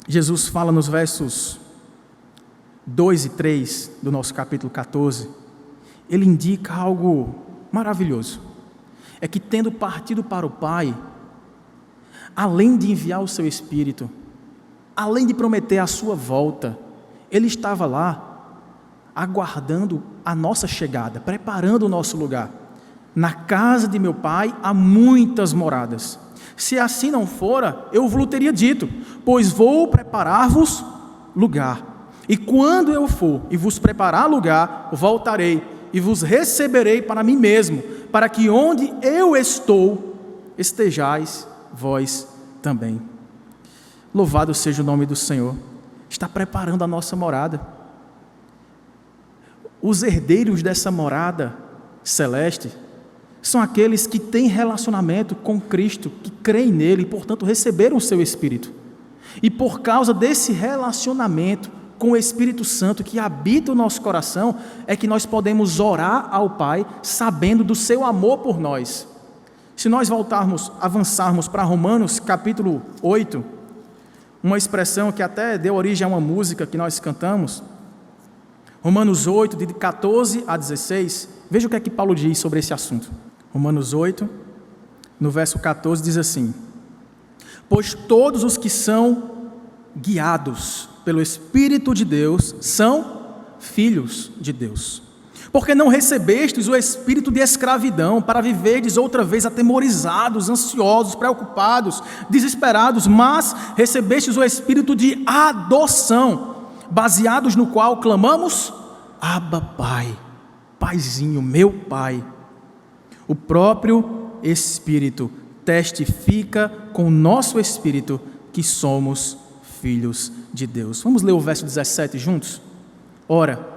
Jesus fala nos versos 2 e 3 do nosso capítulo 14, ele indica algo maravilhoso. É que tendo partido para o Pai, além de enviar o seu Espírito, além de prometer a sua volta, ele estava lá aguardando a nossa chegada, preparando o nosso lugar. Na casa de meu Pai há muitas moradas. Se assim não fora, eu vos teria dito, pois vou preparar-vos lugar. E quando eu for e vos preparar lugar, voltarei e vos receberei para mim mesmo, para que onde eu estou, estejais vós também. Louvado seja o nome do Senhor. Está preparando a nossa morada. Os herdeiros dessa morada celeste são aqueles que têm relacionamento com Cristo, que creem nele e, portanto, receberam o seu Espírito. E por causa desse relacionamento com o Espírito Santo que habita o nosso coração, é que nós podemos orar ao Pai, sabendo do seu amor por nós. Se nós avançarmos para Romanos capítulo 8, uma expressão que até deu origem a uma música que nós cantamos, Romanos 8, de 14 a 16, veja o que é que Paulo diz sobre esse assunto. Romanos 8, no verso 14, diz assim: pois todos os que são guiados pelo Espírito de Deus são filhos de Deus. Porque não recebestes o espírito de escravidão para viverdes outra vez atemorizados, ansiosos, preocupados, desesperados, mas recebestes o espírito de adoção, baseados no qual clamamos: Abba, Pai, Paizinho, meu Pai. O próprio Espírito testifica com o nosso espírito que somos filhos de Deus. Vamos ler o verso 17 juntos? Ora,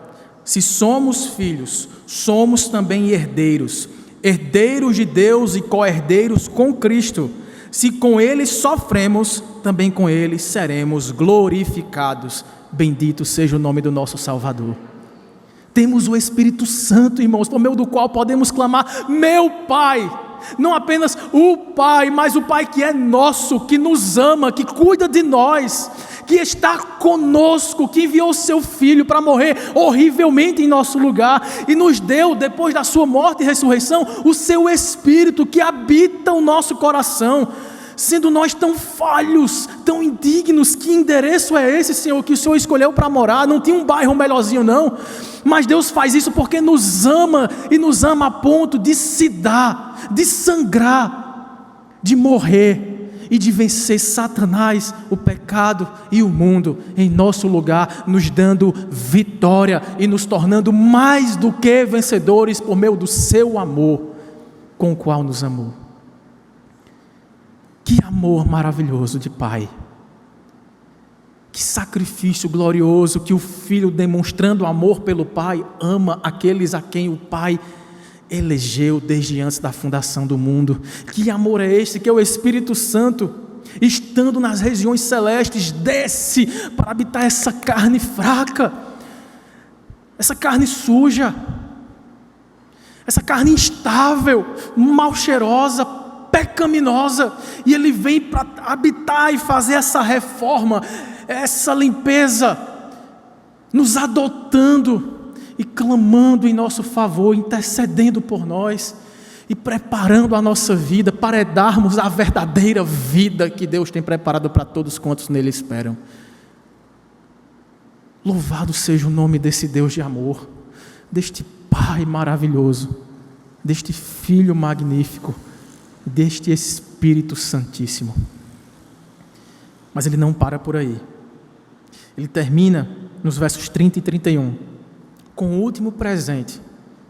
se somos filhos, somos também herdeiros, herdeiros de Deus e co-herdeiros com Cristo. Se com Ele sofremos, também com Ele seremos glorificados. Bendito seja o nome do nosso Salvador. Temos o Espírito Santo, irmãos, por meio do qual podemos clamar: meu Pai. Não apenas o Pai, mas o Pai que é nosso, que nos ama, que cuida de nós, que está conosco, que enviou o seu Filho para morrer horrivelmente em nosso lugar e nos deu, depois da sua morte e ressurreição, o seu Espírito que habita o nosso coração. Sendo nós tão falhos, tão indignos, que endereço é esse, Senhor, que o Senhor escolheu para morar? Não tinha um bairro melhorzinho não, mas Deus faz isso porque nos ama, e nos ama a ponto de se dar, de sangrar, de morrer e de vencer Satanás, o pecado e o mundo em nosso lugar, nos dando vitória e nos tornando mais do que vencedores por meio do seu amor com o qual nos amou. Que amor maravilhoso de Pai, que sacrifício glorioso que o Filho, demonstrando amor pelo Pai, ama aqueles a quem o Pai elegeu desde antes da fundação do mundo. Que amor é este que o Espírito Santo, estando nas regiões celestes, desce para habitar essa carne fraca, essa carne suja, essa carne instável, mal cheirosa, pecaminosa, e Ele vem para habitar e fazer essa reforma, essa limpeza, nos adotando e clamando em nosso favor, intercedendo por nós e preparando a nossa vida para darmos a verdadeira vida que Deus tem preparado para todos quantos nele esperam. Louvado seja o nome desse Deus de amor, deste Pai maravilhoso, deste Filho magnífico, deste Espírito Santíssimo. Mas ele não para por aí. Ele termina nos versos 30 e 31, com o último presente,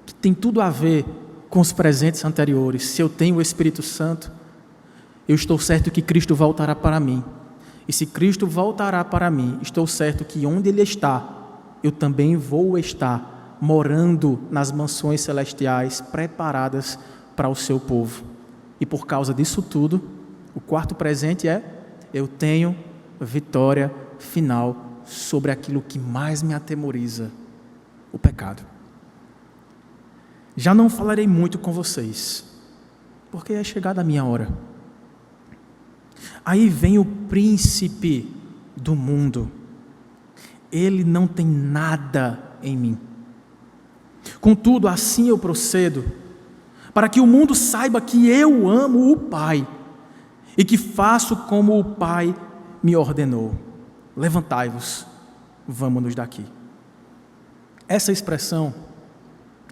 que tem tudo a ver com os presentes anteriores. Se eu tenho o Espírito Santo, eu estou certo que Cristo voltará para mim. E se Cristo voltará para mim, estou certo que onde Ele está, eu também vou estar, morando nas mansões celestiais preparadas para o seu povo. E por causa disso tudo, o quarto presente é: eu tenho vitória final sobre aquilo que mais me atemoriza, o pecado. Já não falarei muito com vocês, porque é chegada a minha hora. Aí vem o príncipe do mundo. Ele não tem nada em mim. Contudo, assim eu procedo, para que o mundo saiba que eu amo o Pai e que faço como o Pai me ordenou. Levantai-vos, vamos-nos daqui. Essa expressão,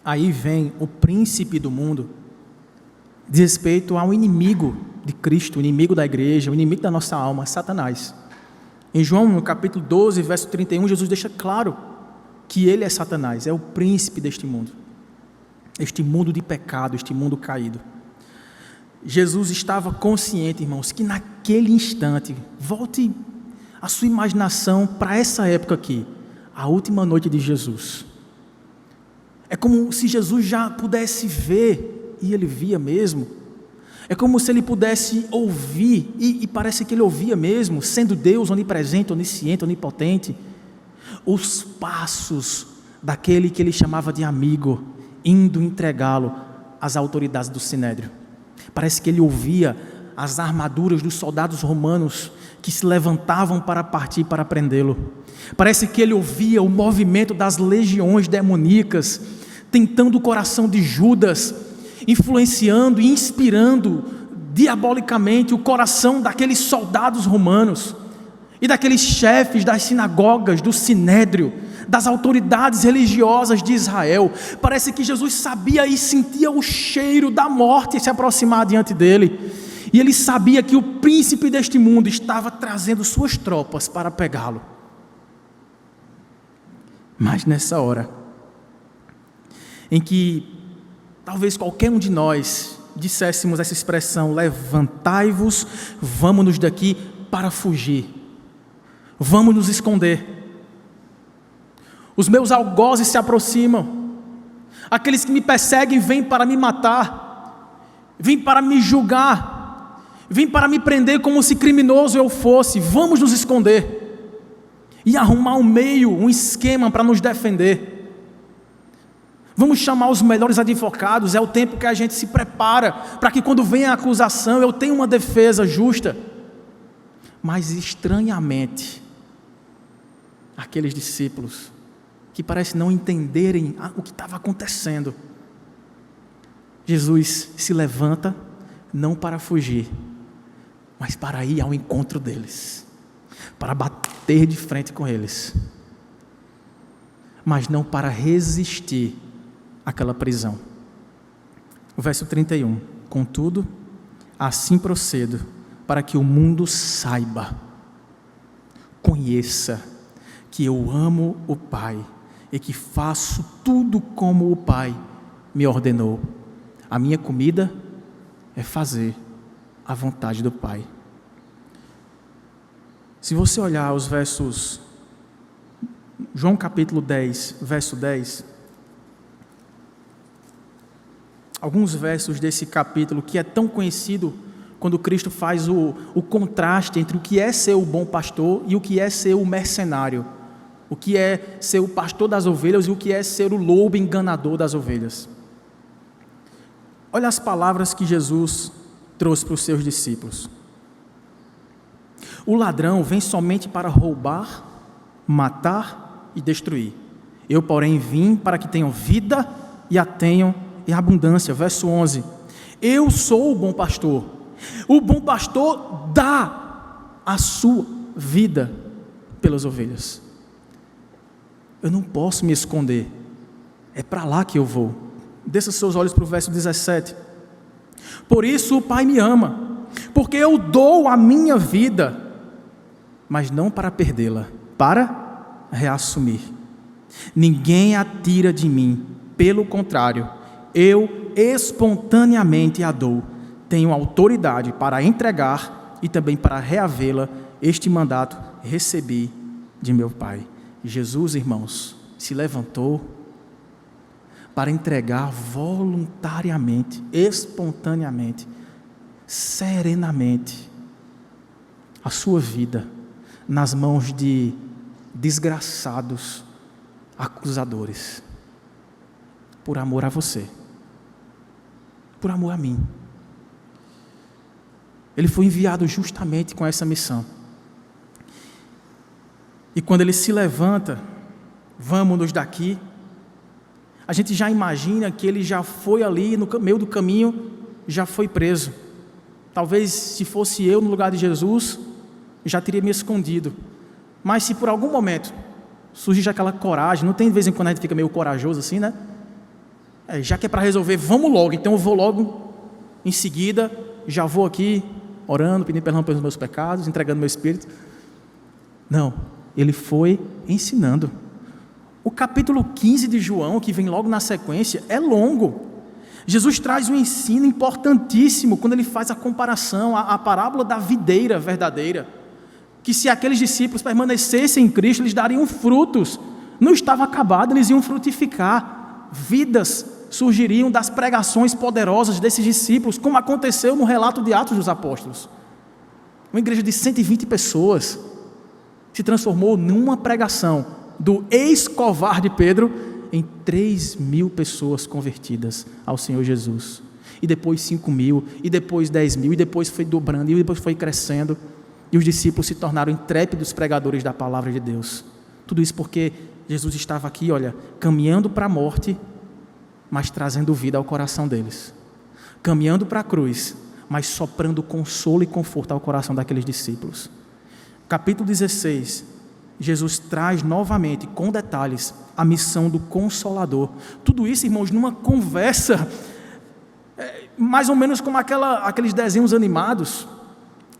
aí vem o príncipe do mundo, diz respeito ao inimigo de Cristo, o inimigo da igreja, o inimigo da nossa alma, Satanás. Em João, no capítulo 12, verso 31, Jesus deixa claro que ele é Satanás, é o príncipe deste mundo de pecado, este mundo caído. Jesus estava consciente, irmãos, que naquele instante, volte a sua imaginação para essa época aqui, a última noite de Jesus. É como se Jesus já pudesse ver, e ele via mesmo. É como se ele pudesse ouvir, e parece que ele ouvia mesmo, sendo Deus onipresente, onisciente, onipotente, os passos daquele que ele chamava de amigo, indo entregá-lo às autoridades do Sinédrio. Parece que ele ouvia as armaduras dos soldados romanos que se levantavam para partir para prendê-lo. Parece que ele ouvia o movimento das legiões demoníacas, tentando o coração de Judas, influenciando e inspirando diabolicamente o coração daqueles soldados romanos e daqueles chefes das sinagogas, do Sinédrio, das autoridades religiosas de Israel. Parece que Jesus sabia e sentia o cheiro da morte se aproximar diante dele, e ele sabia que o príncipe deste mundo estava trazendo suas tropas para pegá-lo. Mas nessa hora, em que talvez qualquer um de nós disséssemos essa expressão: levantai-vos, vamos-nos daqui, para fugir, vamos nos esconder. Os meus algozes se aproximam, aqueles que me perseguem vêm para me matar, vêm para me julgar, vêm para me prender como se criminoso eu fosse. Vamos nos esconder e arrumar um meio, um esquema para nos defender. Vamos chamar os melhores advogados. É o tempo que a gente se prepara para que quando vem a acusação eu tenha uma defesa justa. Mas estranhamente, aqueles discípulos que parecem não entenderem o que estava acontecendo, Jesus se levanta não para fugir, mas para ir ao encontro deles, para bater de frente com eles, mas não para resistir àquela prisão. O verso 31: contudo, assim procedo, para que o mundo saiba, conheça que eu amo o Pai e que faço tudo como o Pai me ordenou. A minha comida é fazer a vontade do Pai. Se você olhar os versos, João capítulo 10, verso 10, alguns versos desse capítulo que é tão conhecido, quando Cristo faz o contraste entre o que é ser o bom pastor e o que é ser o mercenário, o que é ser o pastor das ovelhas e o que é ser o lobo enganador das ovelhas. Olha as palavras que Jesus trouxe para os seus discípulos: o ladrão vem somente para roubar, matar e destruir. Eu, porém, vim para que tenham vida e a tenham em abundância. Verso 11: eu sou o bom pastor. O bom pastor dá a sua vida pelas ovelhas. Eu não posso me esconder, é para lá que eu vou. Desça seus olhos para o verso 17. Por isso o Pai me ama, porque eu dou a minha vida, mas não para perdê-la, para reassumir. Ninguém a tira de mim, pelo contrário, eu espontaneamente a dou. Tenho autoridade para entregar e também para reavê-la. Este mandato recebi de meu Pai. Jesus, irmãos, se levantou para entregar voluntariamente, espontaneamente, serenamente, a sua vida nas mãos de desgraçados acusadores, por amor a você, por amor a mim. Ele foi enviado justamente com essa missão. E quando ele se levanta, vamos-nos daqui, a gente já imagina que ele já foi ali no meio do caminho, já foi preso. Talvez se fosse eu no lugar de Jesus, já teria me escondido. Mas se por algum momento surge já aquela coragem, não tem de vez em quando a gente fica meio corajoso assim, né? Já que é para resolver, vamos logo. Então eu vou logo, em seguida, já vou aqui orando, pedindo perdão pelos meus pecados, entregando meu espírito. Não, ele foi ensinando. O capítulo 15 de João, que vem logo na sequência, é longo. Jesus traz um ensino importantíssimo quando ele faz a comparação, a parábola da videira verdadeira, que se aqueles discípulos permanecessem em Cristo, eles dariam frutos. Não estava acabado, eles iam frutificar. Vidas surgiriam das pregações poderosas desses discípulos, como aconteceu no relato de Atos dos Apóstolos. Uma igreja de 120 pessoas se transformou numa pregação do ex-covarde Pedro em 3.000 pessoas convertidas ao Senhor Jesus. E depois 5.000, e depois 10.000, e depois foi dobrando, e depois foi crescendo. E os discípulos se tornaram intrépidos pregadores da palavra de Deus. Tudo isso porque Jesus estava aqui, olha, caminhando para a morte, mas trazendo vida ao coração deles. Caminhando para a cruz, mas soprando consolo e conforto ao coração daqueles discípulos. Capítulo 16, Jesus traz novamente, com detalhes, a missão do Consolador. Tudo isso, irmãos, numa conversa, mais ou menos como aqueles desenhos animados,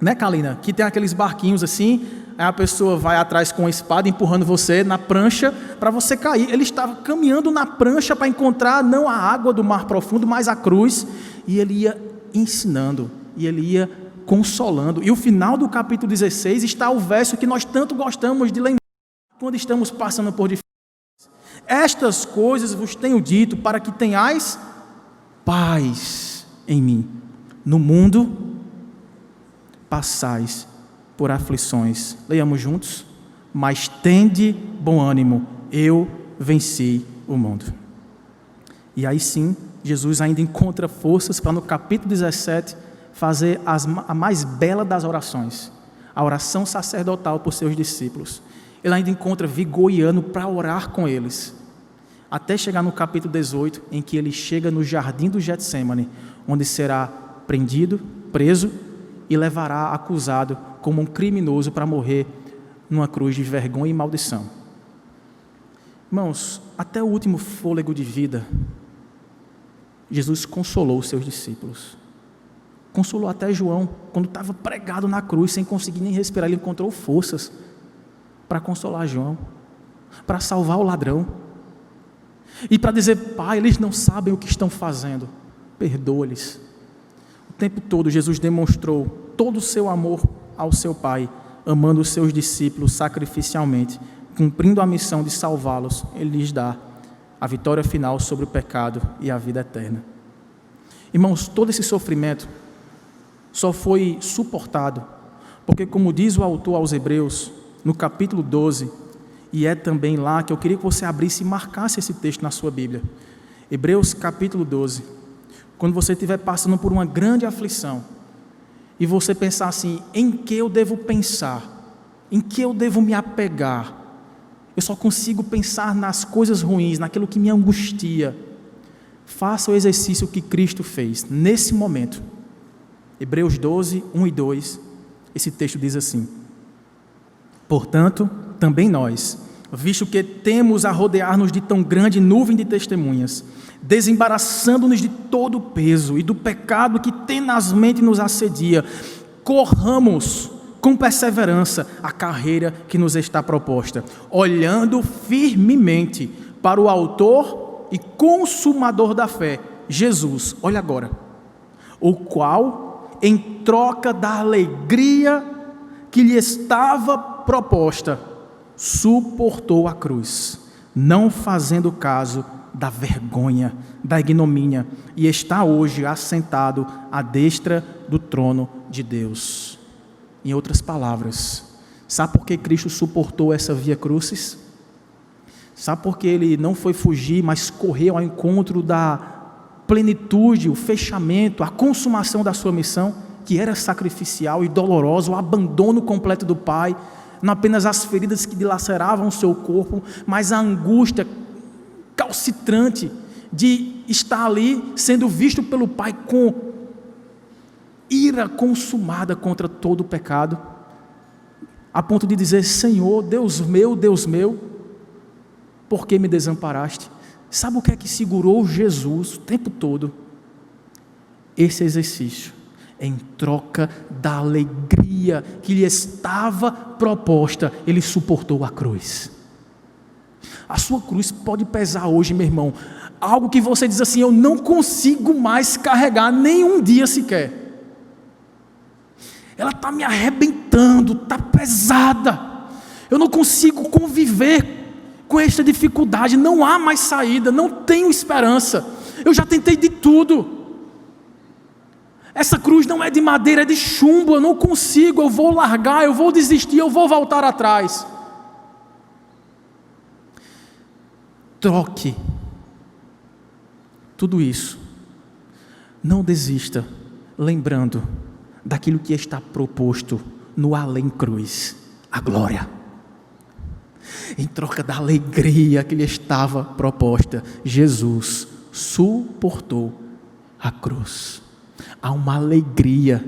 né, Kalina? Que tem aqueles barquinhos assim, aí a pessoa vai atrás com a espada, empurrando você na prancha, para você cair. Ele estava caminhando na prancha para encontrar não a água do mar profundo, mas a cruz, e ele ia ensinando, e ele ia consolando. E o final do capítulo 16 está o verso que nós tanto gostamos de lembrar quando estamos passando por dificuldades. Estas coisas vos tenho dito para que tenhais paz em mim. No mundo passais por aflições. Leiamos juntos. Mas tende bom ânimo, eu venci o mundo. E aí sim, Jesus ainda encontra forças para no capítulo 17 fazer a mais bela das orações, a oração sacerdotal por seus discípulos. Ele ainda encontra vigor e ânimo para orar com eles, até chegar no capítulo 18, em que ele chega no jardim do Getsêmani, onde será prendido, preso, e levará acusado como um criminoso para morrer numa cruz de vergonha e maldição. Irmãos, até o último fôlego de vida, Jesus consolou os seus discípulos. Consolou até João, quando estava pregado na cruz, sem conseguir nem respirar, ele encontrou forças para consolar João, para salvar o ladrão, e para dizer: Pai, eles não sabem o que estão fazendo, perdoa-lhes. O tempo todo Jesus demonstrou todo o seu amor ao seu Pai, amando os seus discípulos sacrificialmente, cumprindo a missão de salvá-los. Ele lhes dá a vitória final sobre o pecado e a vida eterna. Irmãos, todo esse sofrimento só foi suportado porque, como diz o autor aos Hebreus, no capítulo 12, e é também lá que eu queria que você abrisse e marcasse esse texto na sua Bíblia. Hebreus capítulo 12. Quando você estiver passando por uma grande aflição, e você pensar assim: em que eu devo pensar? Em que eu devo me apegar? Eu só consigo pensar nas coisas ruins, naquilo que me angustia. Faça o exercício que Cristo fez nesse momento. Hebreus 12, 1 e 2, esse texto diz assim: portanto, também nós, visto que temos a rodear-nos de tão grande nuvem de testemunhas, desembaraçando-nos de todo o peso e do pecado que tenazmente nos assedia, corramos com perseverança a carreira que nos está proposta, olhando firmemente para o autor e consumador da fé, Jesus, olha agora, o qual, em troca da alegria que lhe estava proposta, suportou a cruz, não fazendo caso da vergonha, da ignomínia, e está hoje assentado à destra do trono de Deus. Em outras palavras, sabe por que Cristo suportou essa via crucis? Sabe por que ele não foi fugir, mas correu ao encontro da plenitude, o fechamento, a consumação da sua missão, que era sacrificial e dolorosa, o abandono completo do Pai, não apenas as feridas que dilaceravam o seu corpo, mas a angústia calcitrante de estar ali sendo visto pelo Pai com ira consumada contra todo o pecado, a ponto de dizer: Senhor, Deus meu, por que me desamparaste? Sabe o que é que segurou Jesus o tempo todo? Esse exercício, em troca da alegria que lhe estava proposta, ele suportou a cruz. A sua cruz pode pesar hoje, meu irmão, algo que você diz assim: eu não consigo mais carregar nem um dia sequer. Ela está me arrebentando, está pesada, eu não consigo conviver com esta dificuldade, não há mais saída, não tenho esperança, eu já tentei de tudo, essa cruz não é de madeira, é de chumbo, eu não consigo, eu vou largar, eu vou desistir, eu vou voltar atrás. Troque tudo isso, não desista, lembrando daquilo que está proposto no além cruz, a glória. Em troca da alegria que lhe estava proposta, Jesus suportou a cruz. Há uma alegria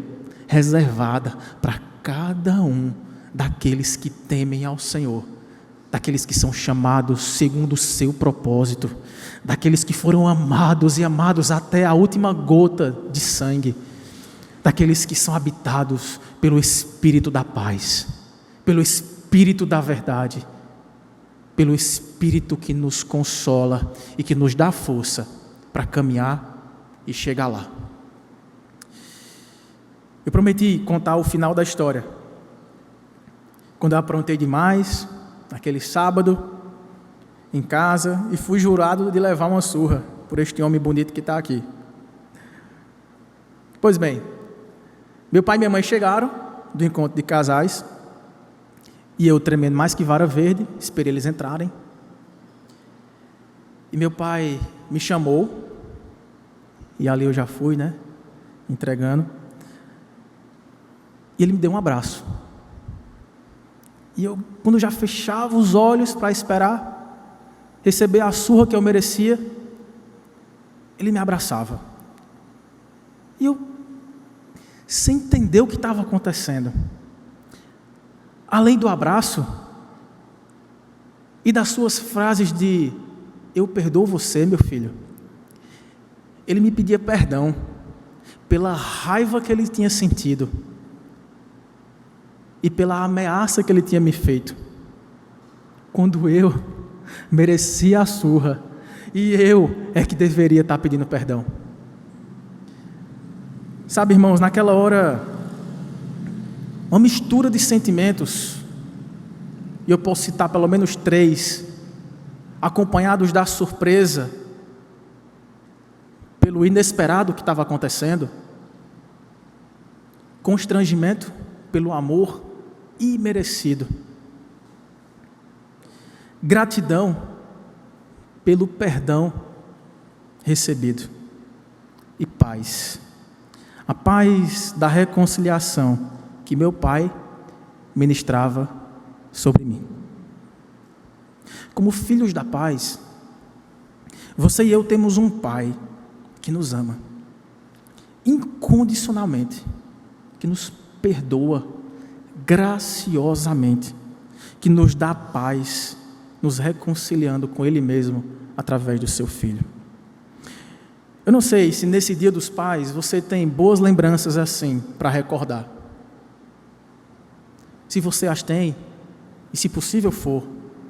reservada para cada um daqueles que temem ao Senhor, daqueles que são chamados segundo o seu propósito, daqueles que foram amados e amados até a última gota de sangue, daqueles que são habitados pelo Espírito da paz, pelo Espírito da verdade, pelo Espírito que nos consola e que nos dá força para caminhar e chegar lá. Eu prometi contar o final da história. Quando eu aprontei demais, naquele sábado, em casa, e fui jurado de levar uma surra por este homem bonito que está aqui. Pois bem, meu pai e minha mãe chegaram do encontro de casais, e eu, tremendo mais que vara verde, esperei eles entrarem. E meu pai me chamou, e ali eu já fui, entregando. E ele me deu um abraço. E eu, quando já fechava os olhos para esperar receber a surra que eu merecia, ele me abraçava. E eu, sem entender o que estava acontecendo, além do abraço e das suas frases de eu perdoo você, meu filho, ele me pedia perdão pela raiva que ele tinha sentido e pela ameaça que ele tinha me feito, quando eu merecia a surra e eu é que deveria estar pedindo perdão. Sabe, irmãos, naquela hora, uma mistura de sentimentos, e eu posso citar pelo menos 3, acompanhados da surpresa, pelo inesperado que estava acontecendo, constrangimento pelo amor imerecido, gratidão pelo perdão recebido, e paz, a paz da reconciliação que meu pai ministrava sobre mim. Como filhos da paz, você e eu temos um pai que nos ama incondicionalmente, que nos perdoa graciosamente, que nos dá paz, nos reconciliando com Ele mesmo através do seu Filho. Eu não sei se nesse Dia dos Pais você tem boas lembranças assim para recordar. Se você as tem, e se possível for,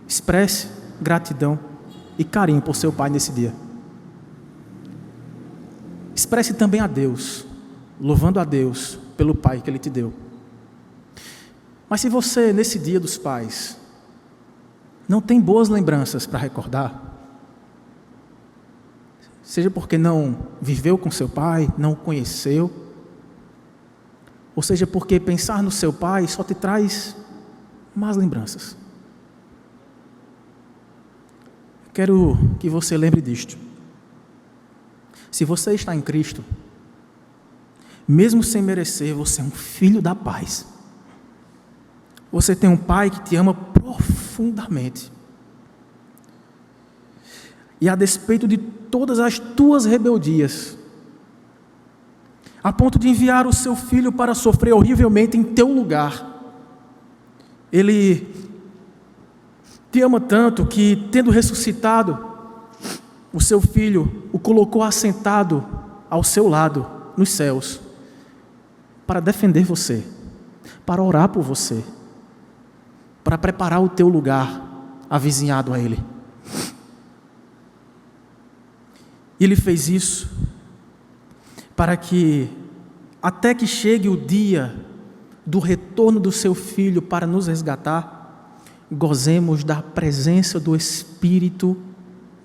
expresse gratidão e carinho por seu pai nesse dia. Expresse também a Deus, louvando a Deus pelo pai que Ele te deu. Mas se você, nesse dia dos pais, não tem boas lembranças para recordar, seja porque não viveu com seu pai, não o conheceu, ou seja porque pensar no seu pai só te traz más lembranças. Quero que você lembre disto. Se você está em Cristo, mesmo sem merecer, você é um filho da paz. Você tem um pai que te ama profundamente. E a despeito de todas as tuas rebeldias, a ponto de enviar o seu filho para sofrer horrivelmente em teu lugar, Ele te ama tanto que, tendo ressuscitado, o seu filho o colocou assentado ao seu lado nos céus, para defender você, para orar por você, para preparar o teu lugar avizinhado a Ele. E Ele fez isso para que, até que chegue o dia do retorno do seu Filho para nos resgatar, gozemos da presença do Espírito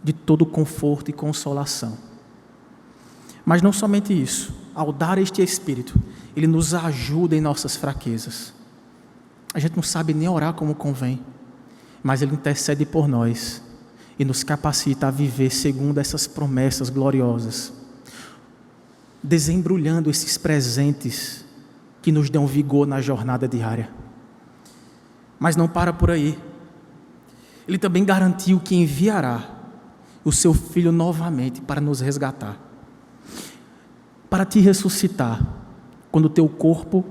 de todo conforto e consolação. Mas não somente isso, ao dar este Espírito, Ele nos ajuda em nossas fraquezas. A gente não sabe nem orar como convém, mas Ele intercede por nós e nos capacita a viver segundo essas promessas gloriosas, desembrulhando esses presentes que nos dão vigor na jornada diária. Mas não para por aí. Ele também garantiu que enviará o seu Filho novamente para nos resgatar, para te ressuscitar, quando o teu corpo,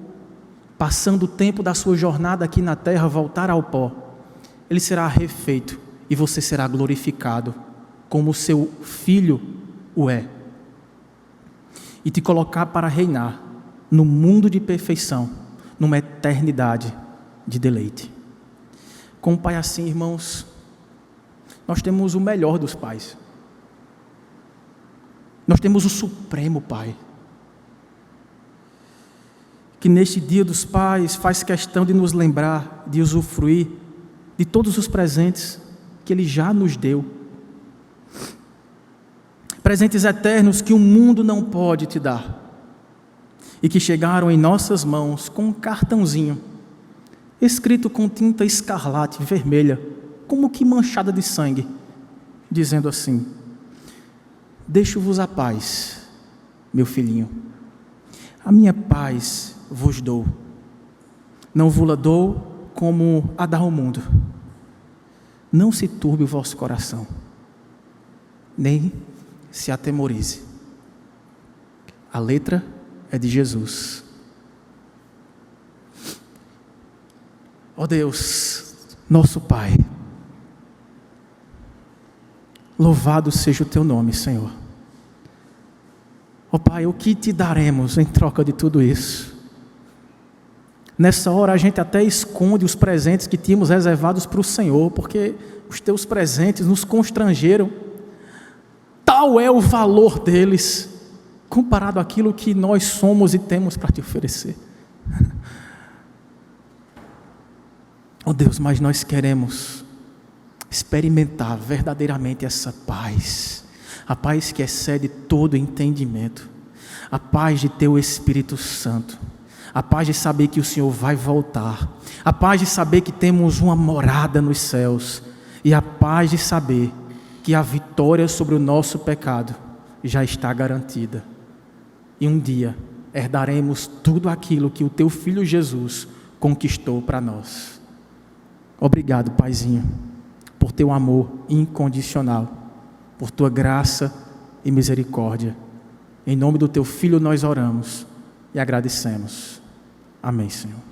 passando o tempo da sua jornada aqui na terra, voltar ao pó, ele será refeito e você será glorificado, como o seu Filho o é, e te colocar para reinar no mundo de perfeição, numa eternidade de deleite. Com um pai assim, irmãos, nós temos o melhor dos pais. Nós temos o supremo Pai, que neste dia dos pais faz questão de nos lembrar, de usufruir de todos os presentes que Ele já nos deu. Presentes eternos que o mundo não pode te dar, e que chegaram em nossas mãos com um cartãozinho, escrito com tinta escarlate vermelha, como que manchada de sangue, dizendo assim: deixo-vos a paz, meu filhinho, a minha paz vos dou, não vos-la dou como a dá o mundo, não se turbe o vosso coração, nem se atemorize. A letra é de Jesus. Ó Deus, nosso Pai, louvado seja o Teu nome, Senhor. Ó Pai, o que te daremos em troca de tudo isso? Nessa hora a gente até esconde os presentes que tínhamos reservados para o Senhor, porque os Teus presentes nos constrangeram. Tal é o valor deles, comparado àquilo que nós somos e temos para te oferecer. Oh Deus, mas nós queremos experimentar verdadeiramente essa paz, a paz que excede todo entendimento, a paz de Teu Espírito Santo, a paz de saber que o Senhor vai voltar, a paz de saber que temos uma morada nos céus, e a paz de saber que a vitória sobre o nosso pecado já está garantida. E um dia herdaremos tudo aquilo que o Teu Filho Jesus conquistou para nós. Obrigado, Paizinho, por Teu amor incondicional, por Tua graça e misericórdia. Em nome do Teu Filho nós oramos e agradecemos. Amém, Senhor.